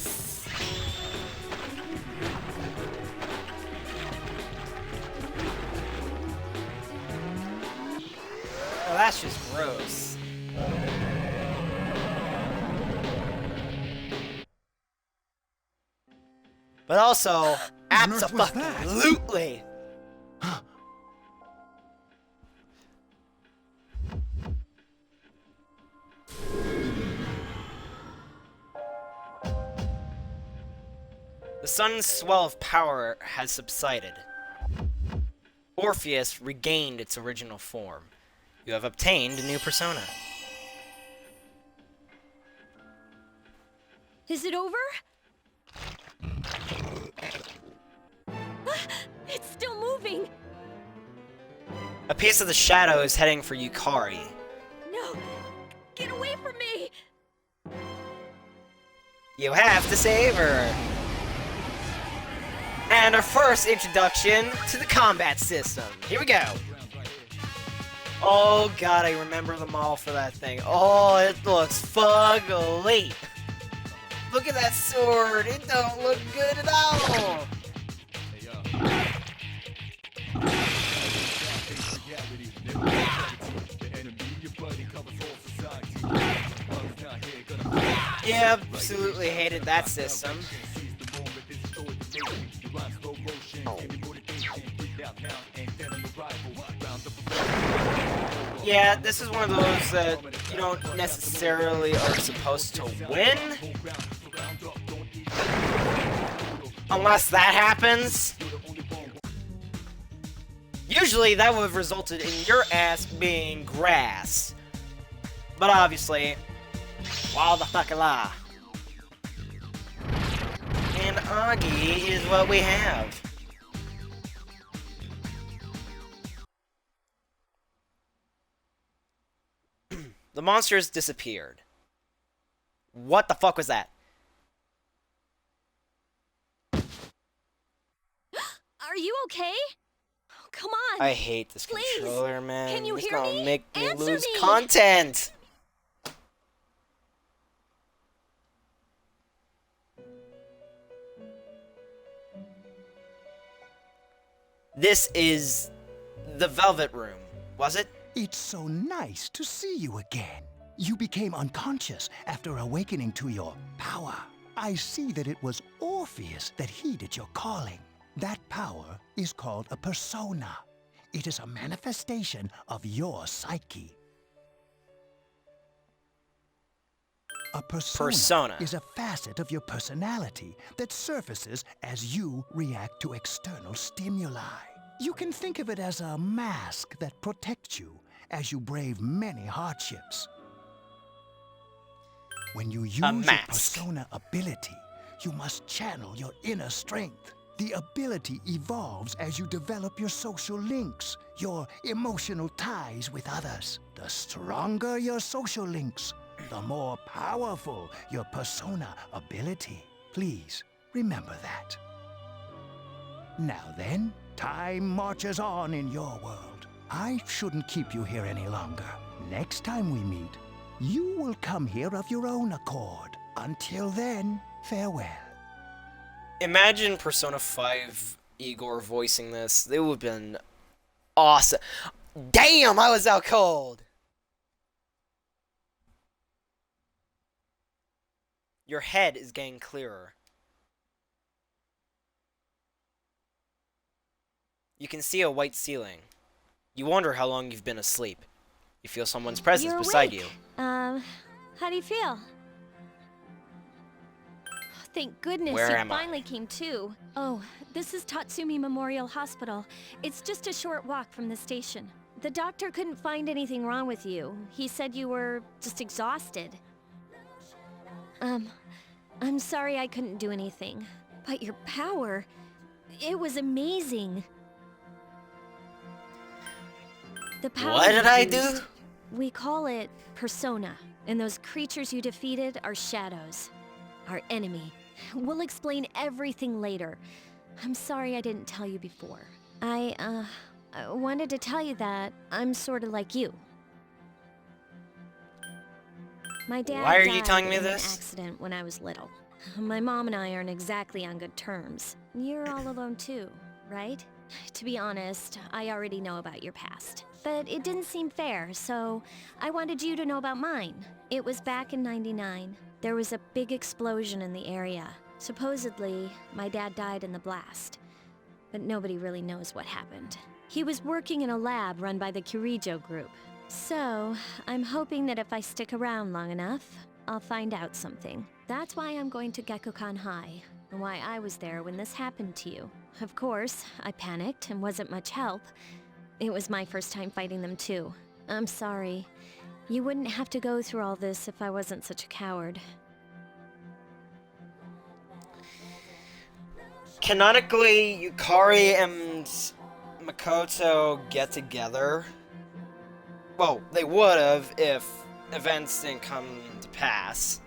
Well, that's just gross. But also, absolutely. The sun's swell of power has subsided. Orpheus regained its original form. You have obtained a new persona. Is it over? It's still moving. A piece of the shadow is heading for Yukari. No, get away from me. You have to save her. And our first introduction to the combat system. Here we go. Oh god, I remember them all for that thing. Oh, it looks fugly. Look at that sword. It don't look good at all. Yeah, absolutely hated that system. Yeah, this is one of those that you don't necessarily are supposed to win. Unless that happens. Usually that would have resulted in your ass being grass. But obviously, wall the fuck la. And Agi is what we have. The monsters disappeared. What the fuck was that? Are you okay? Come on. I hate this Please. controller, man. Can you it's hear gonna me? make me Answer lose me. content. This is the Velvet Room, was it? It's so nice to see you again. You became unconscious after awakening to your power. I see that it was Orpheus that heeded your calling. That power is called a persona. It is a manifestation of your psyche. A persona is a facet of your personality that surfaces as you react to external stimuli. You can think of it as a mask that protects you as you brave many hardships. When you use your persona ability, you must channel your inner strength. The ability evolves as you develop your social links, your emotional ties with others. The stronger your social links, the more powerful your persona ability. Please remember that. Now then, time marches on in your world. I shouldn't keep you here any longer. Next time we meet, you will come here of your own accord. Until then, farewell. Imagine Persona 5 Igor voicing this. It would have been awesome. Damn, I was out cold. Your head is getting clearer. You can see a white ceiling. You wonder how long you've been asleep. You feel someone's presence beside you. How do you feel? Thank goodness Where you am I? finally came to. Oh, this is Tatsumi Memorial Hospital. It's just a short walk from the station. The doctor couldn't find anything wrong with you. He said you were just exhausted. I'm sorry I couldn't do anything. But your power, it was amazing. The power What did you I used, do? We call it persona, and those creatures you defeated are shadows. Our enemy. We'll explain everything later. I'm sorry I didn't tell you before. I wanted to tell you that I'm sort of like you. My dad Why are you died telling me in this? an accident when I was little. My mom and I aren't exactly on good terms. You're all alone too, right? To be honest, I already know about your past. But it didn't seem fair, so I wanted you to know about mine. It was back in '99. There was a big explosion in the area. Supposedly, my dad died in the blast. But nobody really knows what happened. He was working in a lab run by the Kirijo group. So, I'm hoping that if I stick around long enough, I'll find out something. That's why I'm going to Gekkoukan High, and why I was there when this happened to you. Of course, I panicked and wasn't much help. It was my first time fighting them too. I'm sorry. You wouldn't have to go through all this if I wasn't such a coward. Canonically, Yukari and Makoto get together. Well, they would have if events didn't come to pass.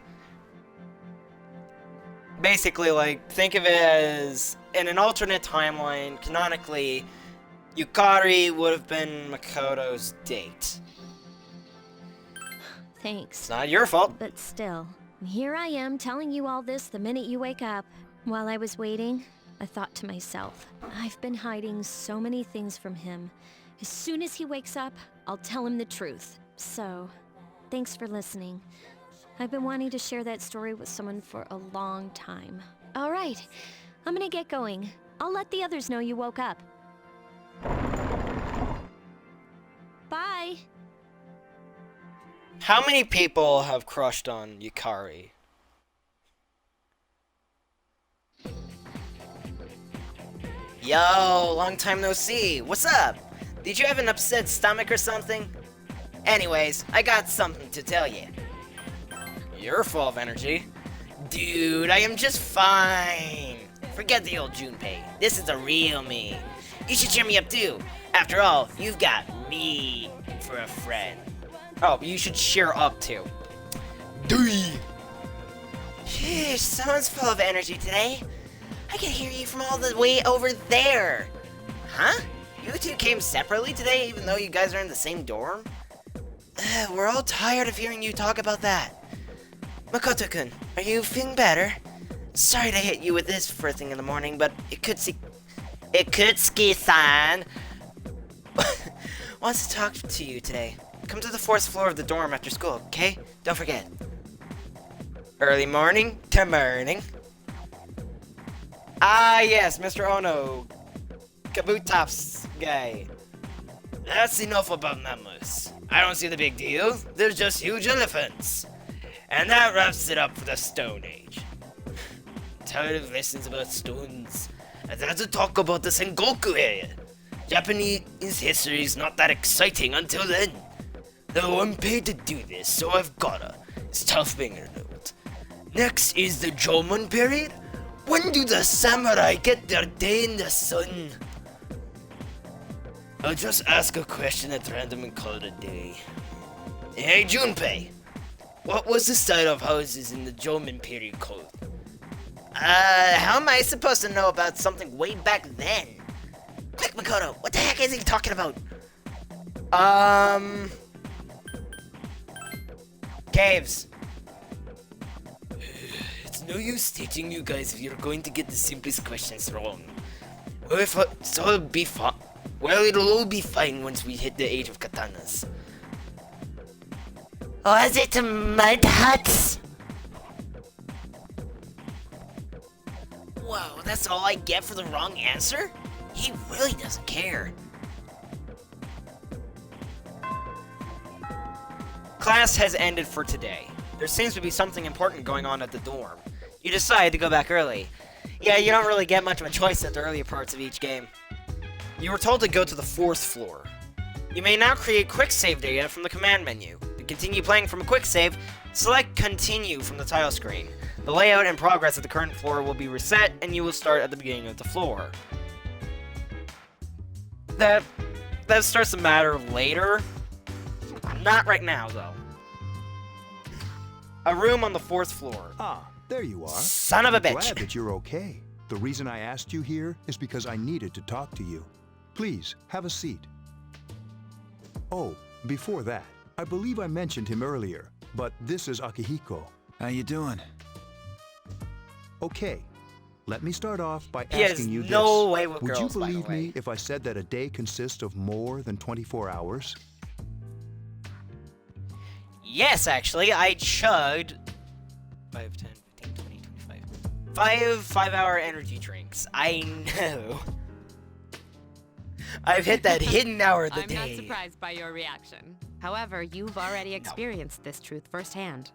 Basically, like, think of it as, in an alternate timeline, canonically, Yukari would have been Makoto's date. Thanks. It's not your fault. But still, here I am telling you all this the minute you wake up. While I was waiting, I thought to myself, I've been hiding so many things from him. As soon as he wakes up, I'll tell him the truth. So, thanks for listening. I've been wanting to share that story with someone for a long time. All right, I'm gonna get going. I'll let the others know you woke up. Bye. How many people have crushed on Yukari? Yo, long time no see. What's up? Did you have an upset stomach or something? Anyways, I got something to tell you. You're full of energy. Dude, I am just fine. Forget the old Junpei. This is the real me. You should cheer me up too. After all, you've got me for a friend. Oh, you should cheer up too. Sheesh, someone's full of energy today. I can hear you from all the way over there. Huh? You two came separately today, even though you guys are in the same dorm? We're all tired of hearing you talk about that. Makoto-kun, are you feeling better? Sorry to hit you with this first thing in the morning, but Ikutsuki-san wants to talk to you today. Come to the 4th floor of the dorm after school, okay? Don't forget. Early morning to morning. Ah, yes, Mr. Ono. Kabutops guy. That's enough about numbers. I don't see the big deal. They're just huge elephants. And that wraps it up for the Stone Age. Tired of lessons about stones. I'd rather talk about the Sengoku area. Japanese history is not that exciting until then. Though I'm paid to do this, so I've gotta. It's tough being an adult. Next is the Jomon period. When do the samurai get their day in the sun? I'll just ask a question at random and call it a day. Hey Junpei, what was the style of houses in the Jomon period called? How am I supposed to know about something way back then? Quick, Makoto, what the heck is he talking about? Caves. It's no use teaching you guys if you're going to get the simplest questions wrong. Well, it'll be fun. Well, it'll all be fine once we hit the age of katanas. Was it mud huts? Whoa, that's all I get for the wrong answer? He really doesn't care. Class has ended for today. There seems to be something important going on at the dorm. You decide to go back early. Yeah, you don't really get much of a choice at the earlier parts of each game. You were told to go to the 4th floor. You may now create quick save data from the command menu. To continue playing from a quick save, select Continue from the title screen. The layout and progress of the current floor will be reset, and you will start at the beginning of the floor. That starts to matter later. Not right now, though. A room on the 4th floor. Ah, there you are. Son of a bitch. Glad that you're okay. The reason I asked you here is because I needed to talk to you. Please, have a seat. Oh, before that, I believe I mentioned him earlier, but this is Akihiko. How you doing? Okay, let me start off by He has asking you no this. way with Would girls, you by the believe way. me if I said that a day consists of more than 24 hours? Yes, actually, I chugged 5, 10, 15, 20, 25. 5-hour energy drinks. I know. I've hit that hidden hour of the I'm day. not surprised by your reaction. However, you've already experienced this truth firsthand.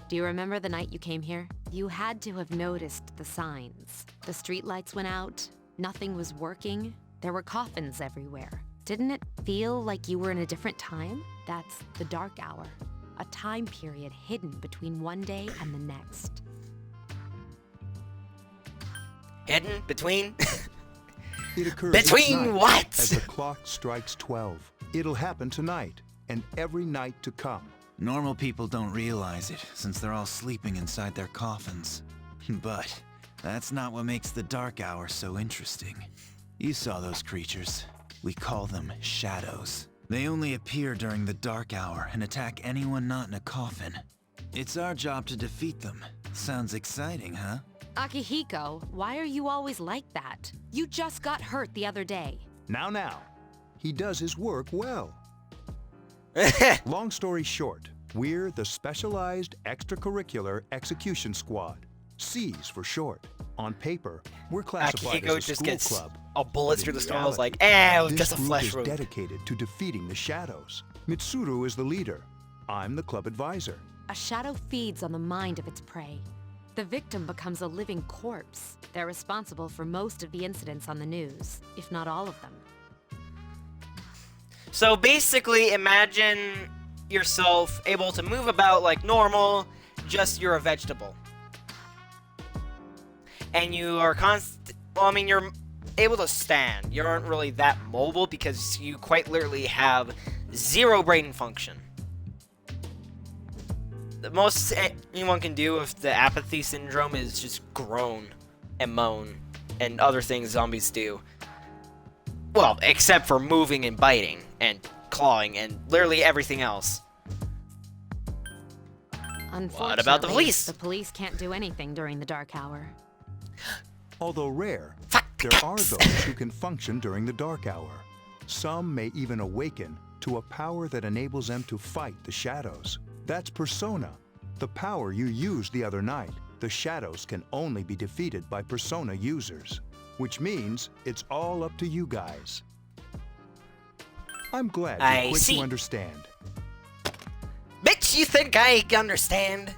Do you remember the night you came here? You had to have noticed the signs. The streetlights went out, nothing was working, there were coffins everywhere. Didn't it feel like you were in a different time? That's the dark hour, a time period hidden between one day and the next. Hidden between? It occurs Between each night what? As the clock strikes 12. It'll happen tonight, and every night to come. Normal people don't realize it, since they're all sleeping inside their coffins. But that's not what makes the dark hour so interesting. You saw those creatures. We call them shadows. They only appear during the dark hour and attack anyone not in a coffin. It's our job to defeat them. Sounds exciting, huh? Akihiko, why are you always like that? You just got hurt the other day. Now. He does his work well. Long story short, we're the Specialized Extracurricular Execution Squad. C's for short. On paper, we're classified Akihiko as a just school gets club. a bullet but through in the skull. Is like, reality, it was this just a group flesh is wound. dedicated to defeating the shadows. Mitsuru is the leader. I'm the club advisor. A shadow feeds on the mind of its prey. The victim becomes a living corpse. They're responsible for most of the incidents on the news, if not all of them. So basically, imagine yourself able to move about like normal, just you're a vegetable. And you are you're able to stand. You aren't really that mobile because you quite literally have zero brain function. The most anyone can do with the apathy syndrome is just groan and moan and other things zombies do. Well, except for moving and biting and clawing and literally everything else. Unfortunately, What about the police? The police can't do anything during the dark hour. Although rare, there are those who can function during the dark hour. Some may even awaken to a power that enables them to fight the shadows. That's Persona, the power you used the other night. The shadows can only be defeated by Persona users, which means it's all up to you guys. I'm glad you're quick to understand. Bitch, you think I understand?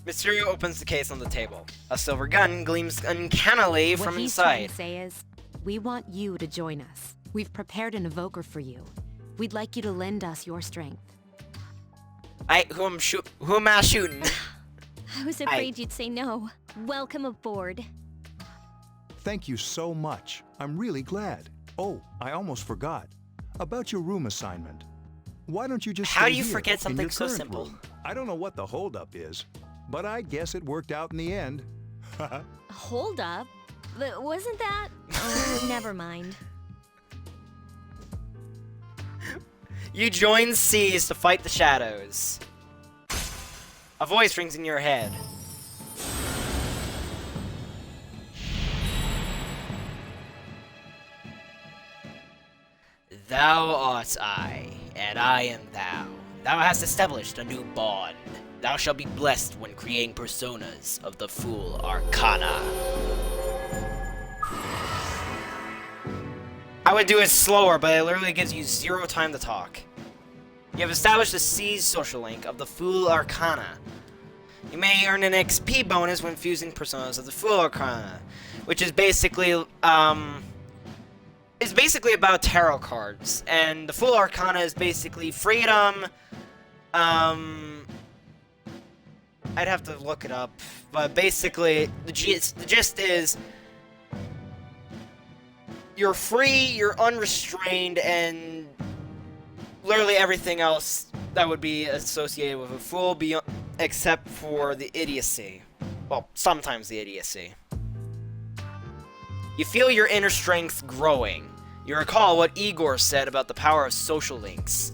Mysterio opens the case on the table. A silver gun gleams uncannily from What he's trying inside. to say is, we want you to join us. We've prepared an evoker for you. We'd like you to lend us your strength. Who am I shooting? I was afraid you'd say no. Welcome aboard. Thank you so much. I'm really glad. Oh, I almost forgot. About your room assignment. Why don't you just How stay do you here, forget in something your so current simple? room? I don't know what the holdup is, but I guess it worked out in the end. Hold up. Wasn't that? Oh, never mind. You join C's to fight the shadows. A voice rings in your head. Thou art I, and I am thou. Thou hast established a new bond. Thou shalt be blessed when creating personas of the Fool Arcana. I would do it slower, but it literally gives you 0 time to talk. You have established the C's social link of the Fool Arcana. You may earn an XP bonus when fusing personas of the Fool Arcana, which is basically, it's basically about tarot cards, and the Fool Arcana is basically freedom. I'd have to look it up, but basically the gist is you're free, you're unrestrained, and literally everything else that would be associated with a fool, except for the idiocy. Well, sometimes the idiocy. You feel your inner strength growing. You recall what Igor said about the power of social links.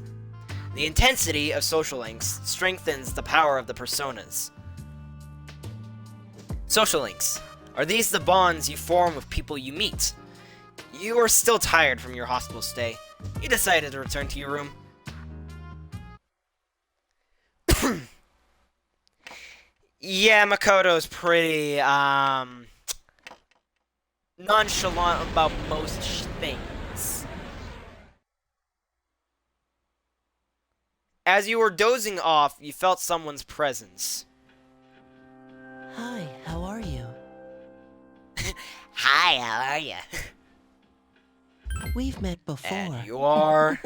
The intensity of social links strengthens the power of the personas. Social links. Are these the bonds you form with people you meet? You are still tired from your hospital stay. You decided to return to your room. Yeah, Makoto's pretty, nonchalant about most things. As you were dozing off, you felt someone's presence. Hi, how are you? Hi, how are you? We've met before. And you are?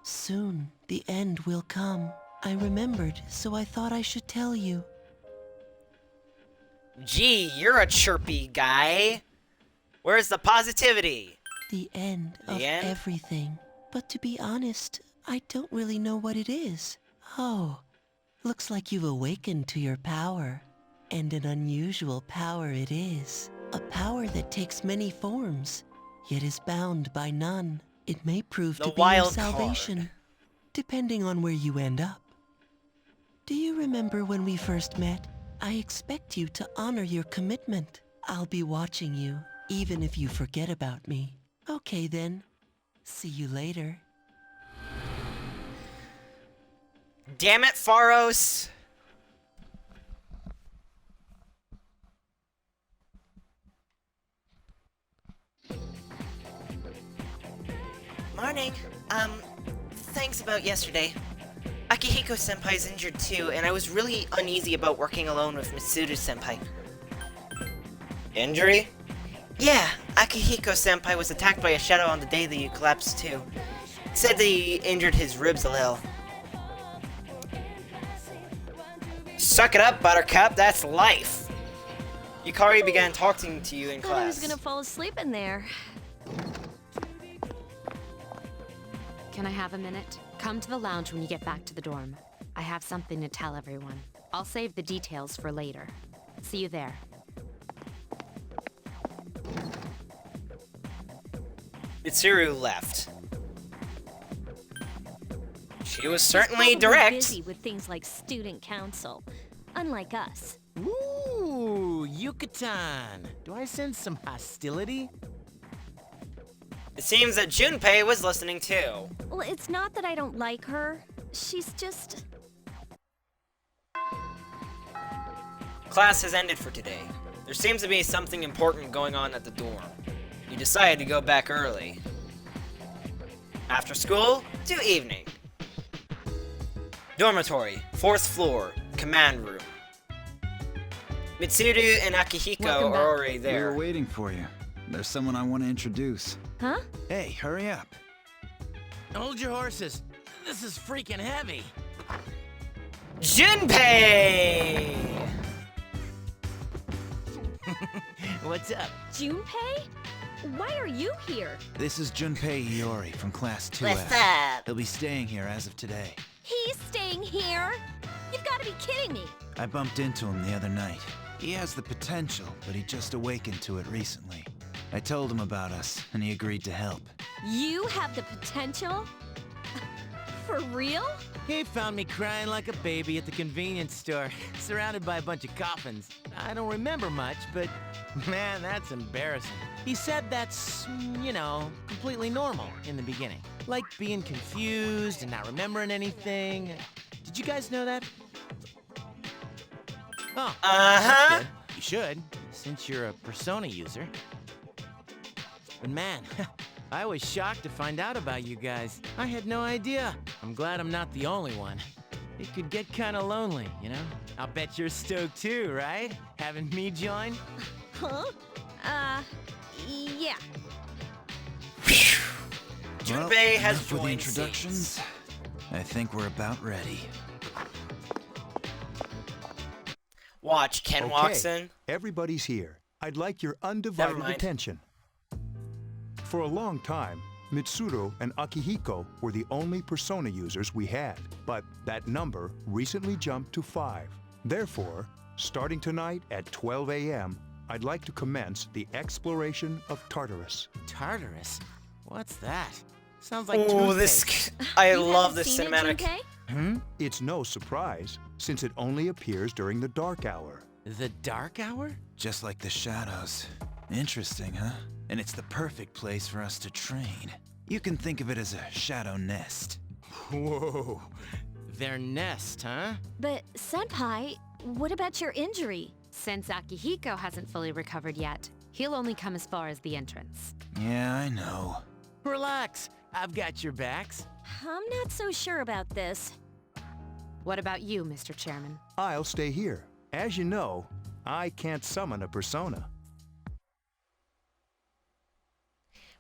Soon, the end will come. I remembered, so I thought I should tell you. Gee, you're a chirpy guy. Where's the positivity? The end of end? everything. But to be honest, I don't really know what it is. Oh, looks like you've awakened to your power. And an unusual power it is. A power that takes many forms, yet is bound by none. It may prove The to be your wild salvation, card. depending on where you end up. Do you remember when we first met? I expect you to honor your commitment. I'll be watching you, even if you forget about me. Okay then. See you later. Damn it, Pharos! Morning. Thanks about yesterday. Akihiko-senpai's injured too, and I was really uneasy about working alone with Mitsuru-senpai. Injury? Yeah, Akihiko-senpai was attacked by a shadow on the day that you collapsed too. He said that he injured his ribs a little. Suck it up, Buttercup, that's life! Yukari began talking to you in Thought I was class. gonna fall asleep in there. Can I have a minute? Come to the lounge when you get back to the dorm. I have something to tell everyone. I'll save the details for later. See you there. Mitsuru left. She was She's certainly probably direct. busy with things like student council, unlike us. Ooh, Yucatan. Do I sense some hostility? It seems that Junpei was listening too. Well, it's not that I don't like her. She's just... Class has ended for today. There seems to be something important going on at the dorm. You decided to go back early. After school to evening. Dormitory, 4th floor, command room. Mitsuru and Akihiko are already We there. were waiting for you. There's someone I want to introduce. Huh? Hey, hurry up. Hold your horses. This is freaking heavy. Junpei! What's up? Junpei? Why are you here? This is Junpei Iori from Class 2F. What's up? He'll be staying here as of today. He's staying here? You've got to be kidding me. I bumped into him the other night. He has the potential, but he just awakened to it recently. I told him about us, and he agreed to help. You have the potential? For real? He found me crying like a baby at the convenience store, surrounded by a bunch of coffins. I don't remember much, but man, that's embarrassing. He said that's, you know, completely normal in the beginning. Like being confused and not remembering anything. Did you guys know that? Oh, Uh-huh. that's good. You should, since you're a Persona user. But man, I was shocked to find out about you guys. I had no idea. I'm glad I'm not the only one. It could get kinda lonely, you know? I'll bet you're stoked too, right? Having me join? Huh? Yeah. Junpei has enough with the joined introductions. I think we're about ready. Watch, Ken walks in. Everybody's here. I'd like your Never undivided mind. attention. For a long time, Mitsuru and Akihiko were the only Persona users we had, but that number recently jumped to 5. Therefore, starting tonight at 12 a.m., I'd like to commence the exploration of Tartarus. Tartarus? What's that? Sounds like Oh, toothpaste. I You love haven't this seen it, cinematic. Junpei? It's no surprise, since it only appears during the dark hour. The dark hour? Just like the shadows. Interesting, huh? And it's the perfect place for us to train. You can think of it as a shadow nest. Whoa. Their nest, huh? But, Senpai, what about your injury? Since Akihiko hasn't fully recovered yet, he'll only come as far as the entrance. Yeah, I know. Relax. I've got your backs. I'm not so sure about this. What about you, Mr. Chairman? I'll stay here. As you know, I can't summon a Persona.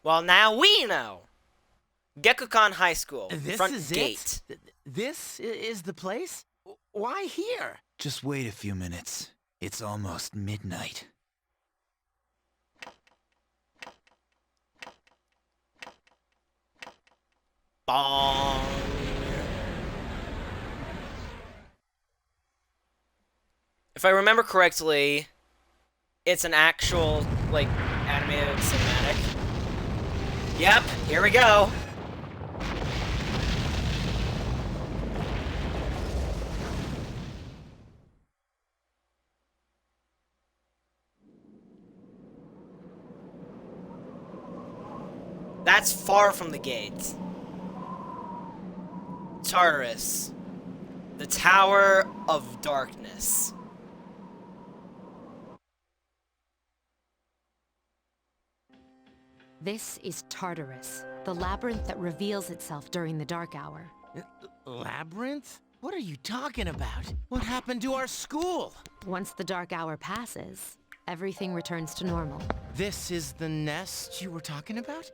Well, now we know. Gekukan High School, This front is gate. it? This is the place? Why here? Just wait a few minutes. It's almost midnight. Bong. If I remember correctly, it's an actual, like, animated cinematic. Yep, here we go. That's far from the gate. Tartarus. The Tower of Darkness. This is Tartarus, the labyrinth that reveals itself during the dark hour. Labyrinth? What are you talking about? What happened to our school? Once the dark hour passes, everything returns to normal. This is the nest you were talking about?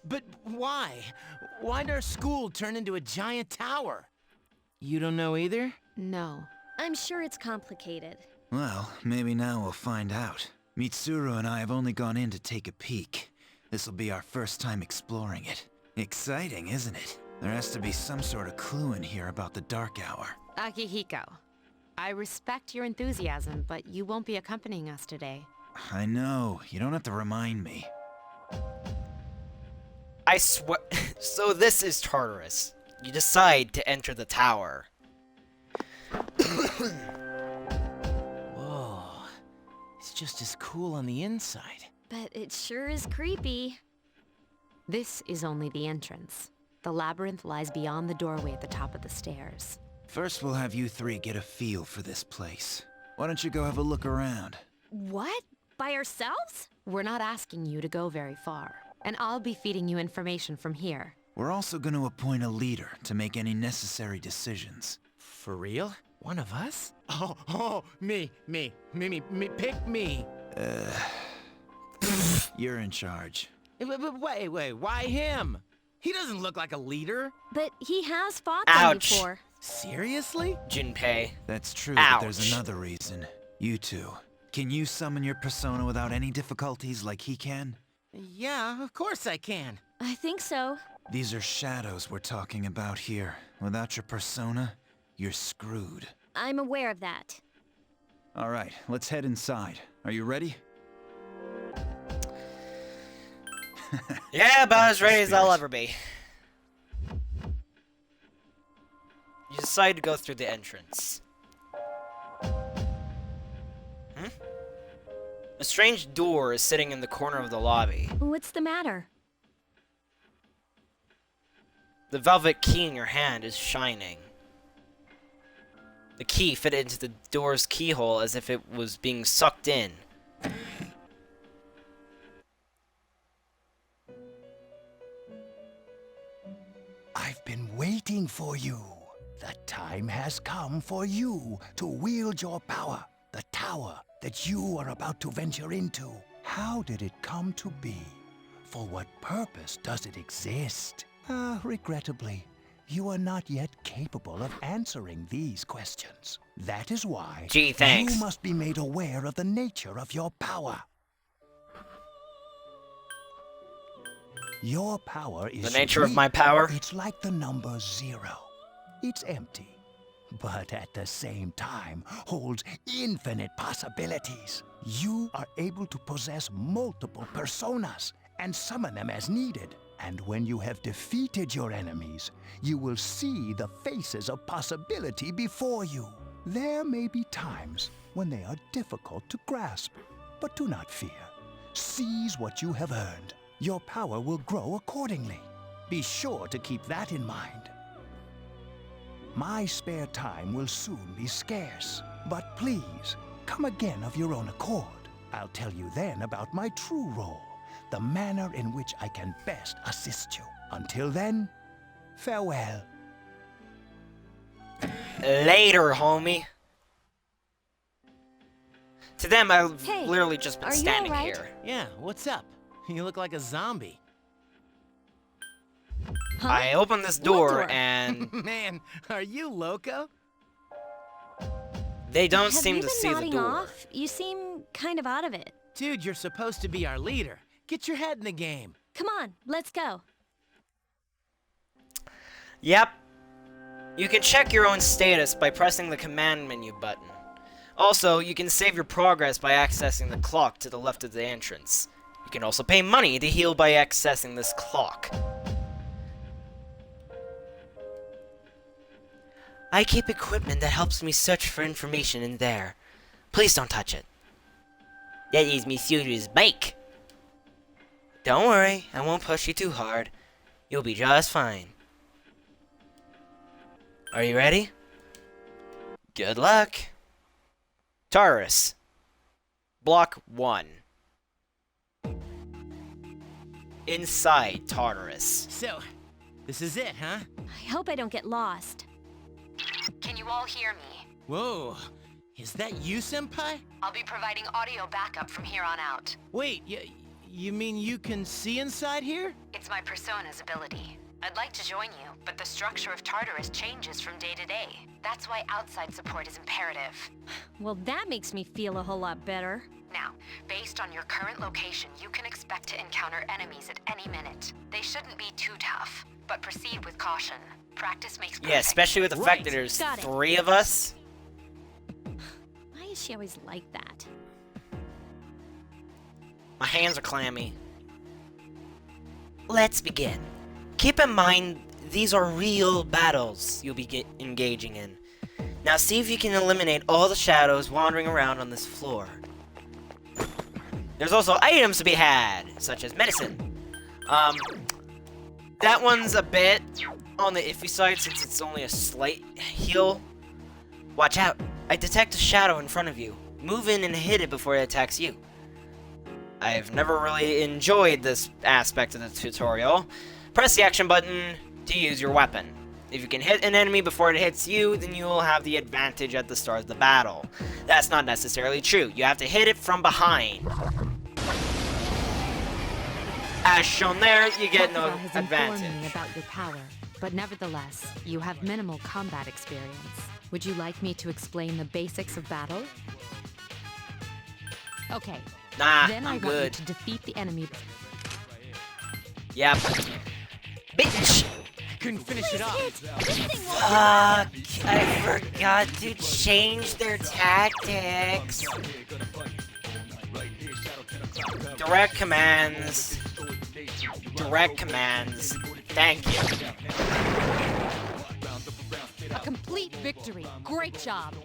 But why? Why'd our school turn into a giant tower? You don't know either? No. I'm sure it's complicated. Well, maybe now we'll find out. Mitsuru and I have only gone in to take a peek. This'll be our first time exploring it. Exciting, isn't it? There has to be some sort of clue in here about the dark hour. Akihiko, I respect your enthusiasm, but you won't be accompanying us today. I know, you don't have to remind me. I swear. So this is Tartarus. You decide to enter the tower. Whoa. It's just as cool on the inside. But it sure is creepy. This is only the entrance. The labyrinth lies beyond the doorway at the top of the stairs. First, we'll have you three get a feel for this place. Why don't you go have a look around? What? By ourselves? We're not asking you to go very far, and I'll be feeding you information from here. We're also going to appoint a leader to make any necessary decisions. For real? One of us? Oh, me, pick me. You're in charge. Wait, why him? He doesn't look like a leader. But he has fought Ouch. them before. Seriously? Junpei. That's true, Ouch. but there's another reason. You two. Can you summon your persona without any difficulties like he can? Yeah, of course I can. I think so. These are shadows we're talking about here. Without your persona, you're screwed. I'm aware of that. All right, let's head inside. Are you ready? Yeah, about as ready as I'll ever be. You decide to go through the entrance. A strange door is sitting in the corner of the lobby. What's the matter? The velvet key in your hand is shining. The key fit into the door's keyhole as if it was being sucked in. I've been waiting for you. The time has come for you to wield your power, the tower that you are about to venture into. How did it come to be? For what purpose does it exist? Regrettably, you are not yet capable of answering these questions. That is why Gee, thanks. you must be made aware of the nature of your power. Your power is The nature of unique. my power? It's like the number 0. It's empty, but at the same time holds infinite possibilities. You are able to possess multiple personas and summon them as needed. And when you have defeated your enemies, you will see the faces of possibility before you. There may be times when they are difficult to grasp, but do not fear. Seize what you have earned. Your power will grow accordingly. Be sure to keep that in mind. My spare time will soon be scarce, but please, come again of your own accord. I'll tell you then about my true role, the manner in which I can best assist you. Until then, farewell. Later, homie. To them, I've Hey, literally just been are you standing alright? here. Yeah, what's up? You look like a zombie. Huh? I opened this What door, door? and Man, are you loco? they don't Have seem you to been see the nodding door. off? You seem kind of out of it. Dude, you're supposed to be our leader. Get your head in the game. Come on, let's go. Yep. You can check your own status by pressing the command menu button. Also, you can save your progress by accessing the clock to the left of the entrance. You can also pay money to heal by accessing this clock. I keep equipment that helps me search for information in there. Please don't touch it. That is Monsieur's bike. Don't worry, I won't push you too hard. You'll be just fine. Are you ready? Good luck. Taurus. Block 1. Inside Tartarus. So, this is it, huh? I hope I don't get lost. Can you all hear me? Whoa. Is that you, Senpai? I'll be providing audio backup from here on out. Wait, you mean you can see inside here? It's my persona's ability. I'd like to join you, but the structure of Tartarus changes from day to day. That's why outside support is imperative. Well, that makes me feel a whole lot better. Now, based on your current location, you can expect to encounter enemies at any minute. They shouldn't be too tough, but proceed with caution. Practice makes perfect. Yeah, especially with the fact that there's Got it. 3 of us. Why is she always like that? My hands are clammy. let's begin. Keep in mind, these are real battles you'll be engaging in. Now see if you can eliminate all the shadows wandering around on this floor. There's also items to be had, such as medicine. That one's a bit on the iffy side since it's only a slight heal. Watch out, I detect a shadow in front of you. Move in and hit it before it attacks you. I've never really enjoyed this aspect of the tutorial. Press the action button to use your weapon. If you can hit an enemy before it hits you, then you will have the advantage at the start of the battle. That's not necessarily true. You have to hit it from behind. As shown there, you get no has advantage. informed me about your power, but nevertheless, you have minimal combat experience. Would you like me to explain the basics of battle? Okay. Nah, then I I'm want you good. to defeat the enemy. Yep. Bitch! Couldn't finish it off. Fuck, I forgot to change their tactics. Direct commands. Direct commands. Thank you. A complete victory. Great job.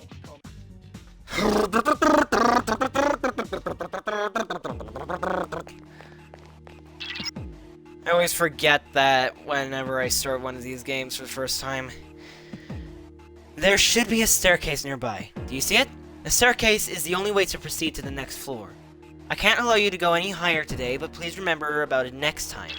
I always forget that whenever I start one of these games for the first time. There should be a staircase nearby. Do you see it? The staircase is the only way to proceed to the next floor. I can't allow you to go any higher today, but please remember about it next time.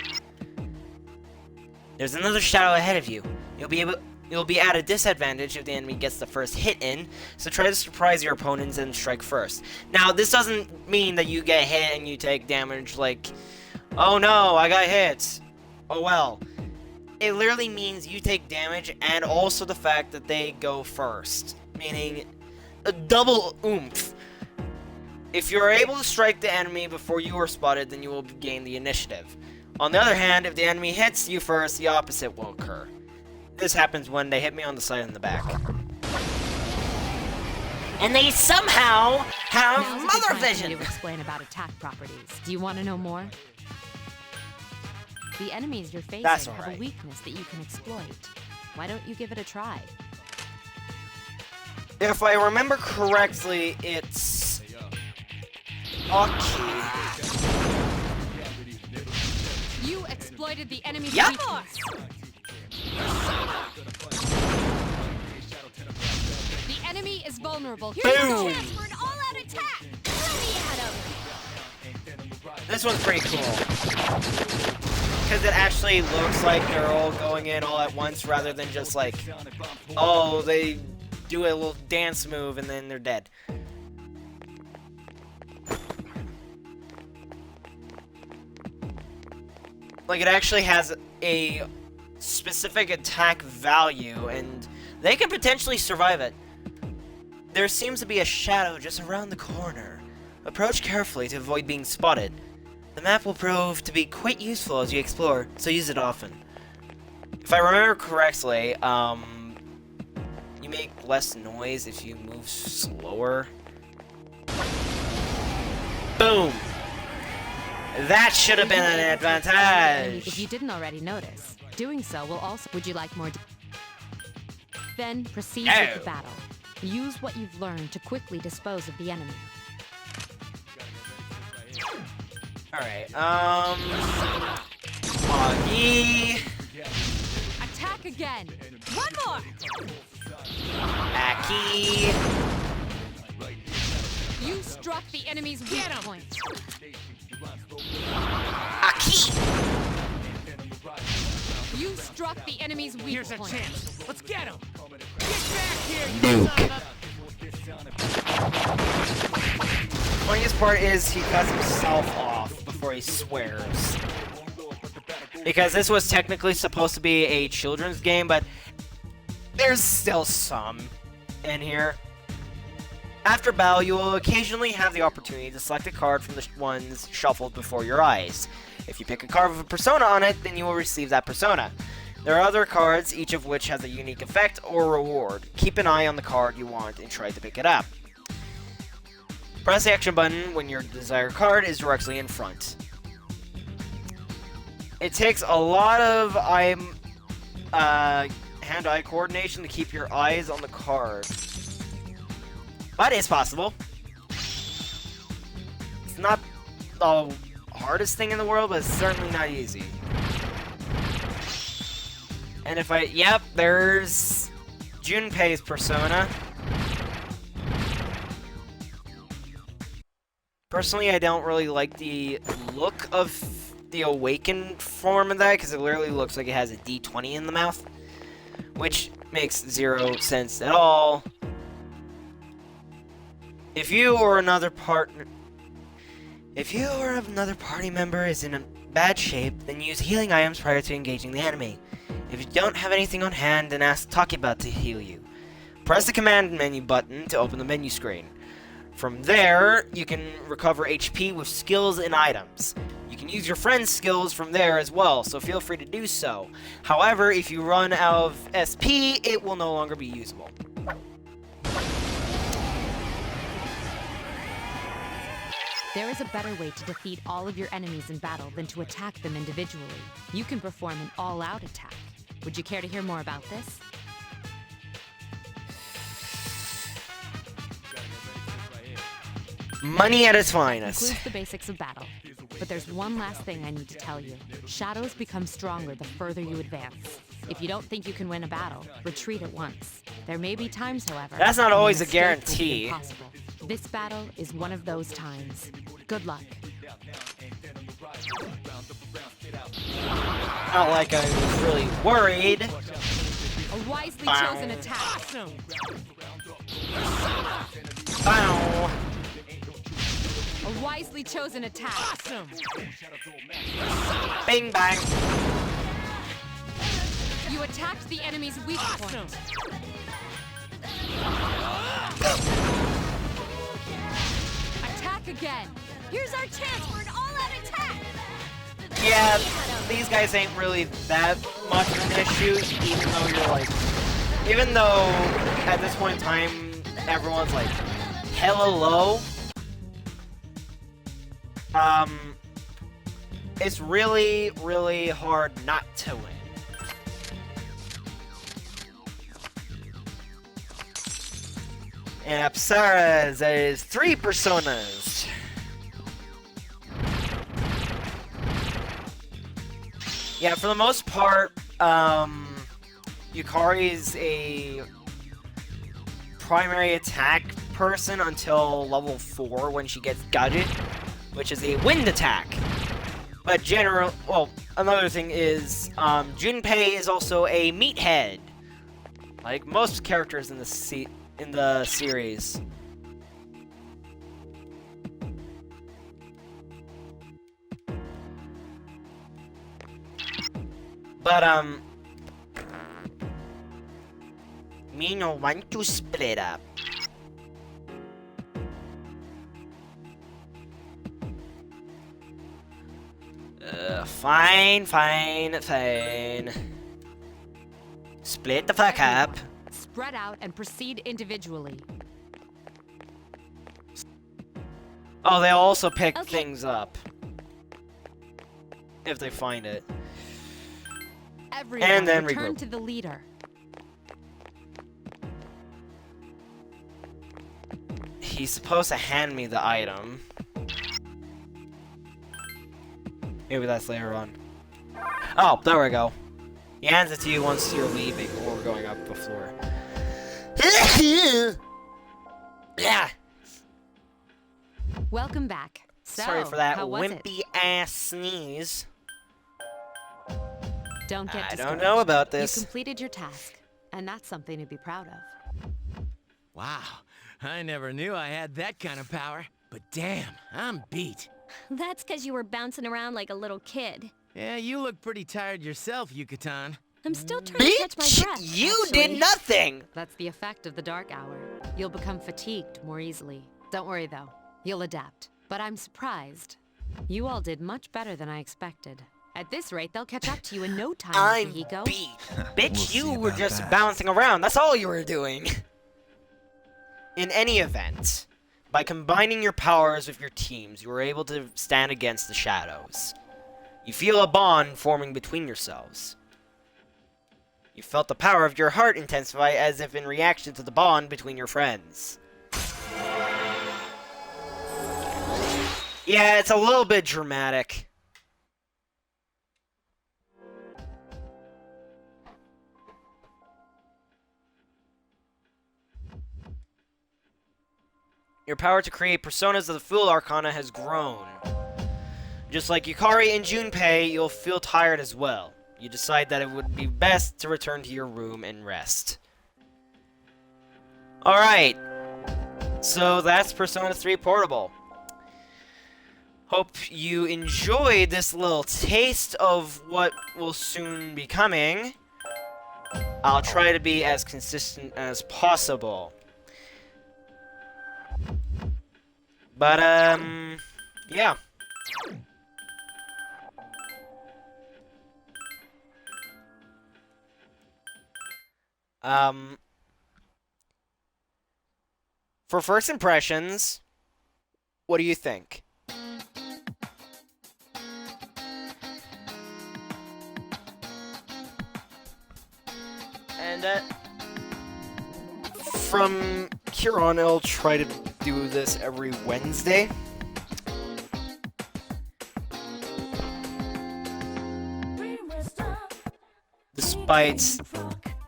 There's another shadow ahead of you. You'll be at a disadvantage if the enemy gets the first hit in, so try to surprise your opponents and strike first. Now, this doesn't mean that you get hit and you take damage like, oh no, I got hit. Oh well. It literally means you take damage and also the fact that they go first. Meaning, a double oomph. If you're able to strike the enemy before you are spotted, then you will gain the initiative. On the other hand, if the enemy hits you first, the opposite will occur. This happens when they hit me on the side and the back. And they somehow have Now's a good mother time for me vision! to explain about attack properties. Do you want to know more? The enemies you're facing That's have alright. a weakness that you can exploit. Why don't you give it a try? If I remember correctly, it's... Aki. You exploited the enemy's Yep. weakness. The enemy is vulnerable. Boom. Here's your chance for an all-out attack. Let me at him. This one's pretty cool. Because it actually looks like they're all going in all at once rather than just like, oh, they do a little dance move and then they're dead. Like, it actually has a specific attack value, and they can potentially survive it. There seems to be a shadow just around the corner. Approach carefully to avoid being spotted. The map will prove to be quite useful as you explore, so use it often. If I remember correctly, you make less noise if you move slower. Boom! That should have been an advantage! If you didn't already notice, doing so will also... Would you like more... Then proceed with the battle. Use what you've learned to quickly dispose of the enemy. Alright, Augie. Attack again! One more! Aki. You struck the enemy's weak point. Aki. You struck the enemy's weak Here's a point. chance. Let's get him. Get back here, you son of Funniest part is he cuts himself off before he swears. Because this was technically supposed to be a children's game, but there's still some in here. After battle, you will occasionally have the opportunity to select a card from the ones shuffled before your eyes. If you pick a card with a persona on it, then you will receive that persona. There are other cards, each of which has a unique effect or reward. Keep an eye on the card you want and try to pick it up. Press the action button when your desired card is directly in front. It takes a lot of hand-eye coordination to keep your eyes on the card. But it's possible. It's not the hardest thing in the world, but it's certainly not easy. And if yep, there's Junpei's persona. Personally, I don't really like the look of the awakened form of that, because it literally looks like it has a D20 in the mouth, which makes zero sense at all. If you or another party member is in bad shape, then use healing items prior to engaging the enemy. If you don't have anything on hand, then ask Takeba to heal you. Press the command menu button to open the menu screen. From there, you can recover HP with skills and items. You can use your friend's skills from there as well, so feel free to do so. However, if you run out of SP, it will no longer be usable. There is a better way to defeat all of your enemies in battle than to attack them individually. You can perform an all-out attack. Would you care to hear more about this? Money at its finest. Includes the basics of battle. But there's one last thing I need to tell you. Shadows become stronger the further you advance. If you don't think you can win a battle, retreat at once. There may be times, however, that's not always a when escape will be guarantee. impossible. This battle is one of those times. Good luck. Not like I was really worried. A wisely Bow. chosen attack. Bow. A wisely chosen attack. Bing bang. You attacked the enemy's weak point. Attack again. Here's our chance for an all-out attack. Yeah, these guys ain't really that much of an issue, even though at this point in time, everyone's like hella low. It's really, really hard not to win. And Apsara's is 3 personas. Yeah, for the most part, Yukari is a primary attack person until level 4 when she gets Gadget, which is a wind attack. But another thing is, Junpei is also a meathead, like most characters in the series. But me no want to split up. Fine. Split the fuck up. Spread out and proceed individually. Oh, they also pick things up if they find it. Everyone, and then return regroup. to the leader. He's supposed to hand me the item. Maybe that's later on. Oh, there we go. He hands it to you once you're leaving or going up the floor. Yeah. Welcome back. So, Sorry for that how was wimpy ass sneeze. Don't get I discouraged. don't know about this. You completed your task, and that's something to be proud of. Wow, I never knew I had that kind of power. But damn, I'm beat. That's because you were bouncing around like a little kid. Yeah, you look pretty tired yourself, Yucatan. I'm still trying to catch my breath. You actually. did nothing! That's the effect of the dark hour. You'll become fatigued more easily. Don't worry, though. You'll adapt. But I'm surprised. You all did much better than I expected. At this rate, they'll catch up to you in no time, I'm Hiko. beat. Bitch, We'll see you were about just that. bouncing around. That's all you were doing. In any event, by combining your powers with your teams, you were able to stand against the shadows. You feel a bond forming between yourselves. You felt the power of your heart intensify as if in reaction to the bond between your friends. Yeah, it's a little bit dramatic. Your power to create personas of the Fool Arcana has grown. Just like Yukari and Junpei, you'll feel tired as well. You decide that it would be best to return to your room and rest. Alright. So that's Persona 3 Portable. Hope you enjoyed this little taste of what will soon be coming. I'll try to be as consistent as possible. But, yeah. For first impressions, what do you think? And, from here on, I'll try to do this every Wednesday. Despite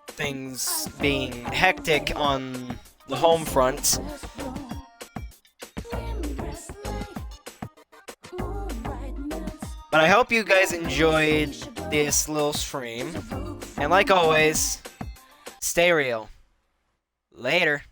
things being hectic on the home front. But I hope you guys enjoyed this little stream. And like always, stay real. Later.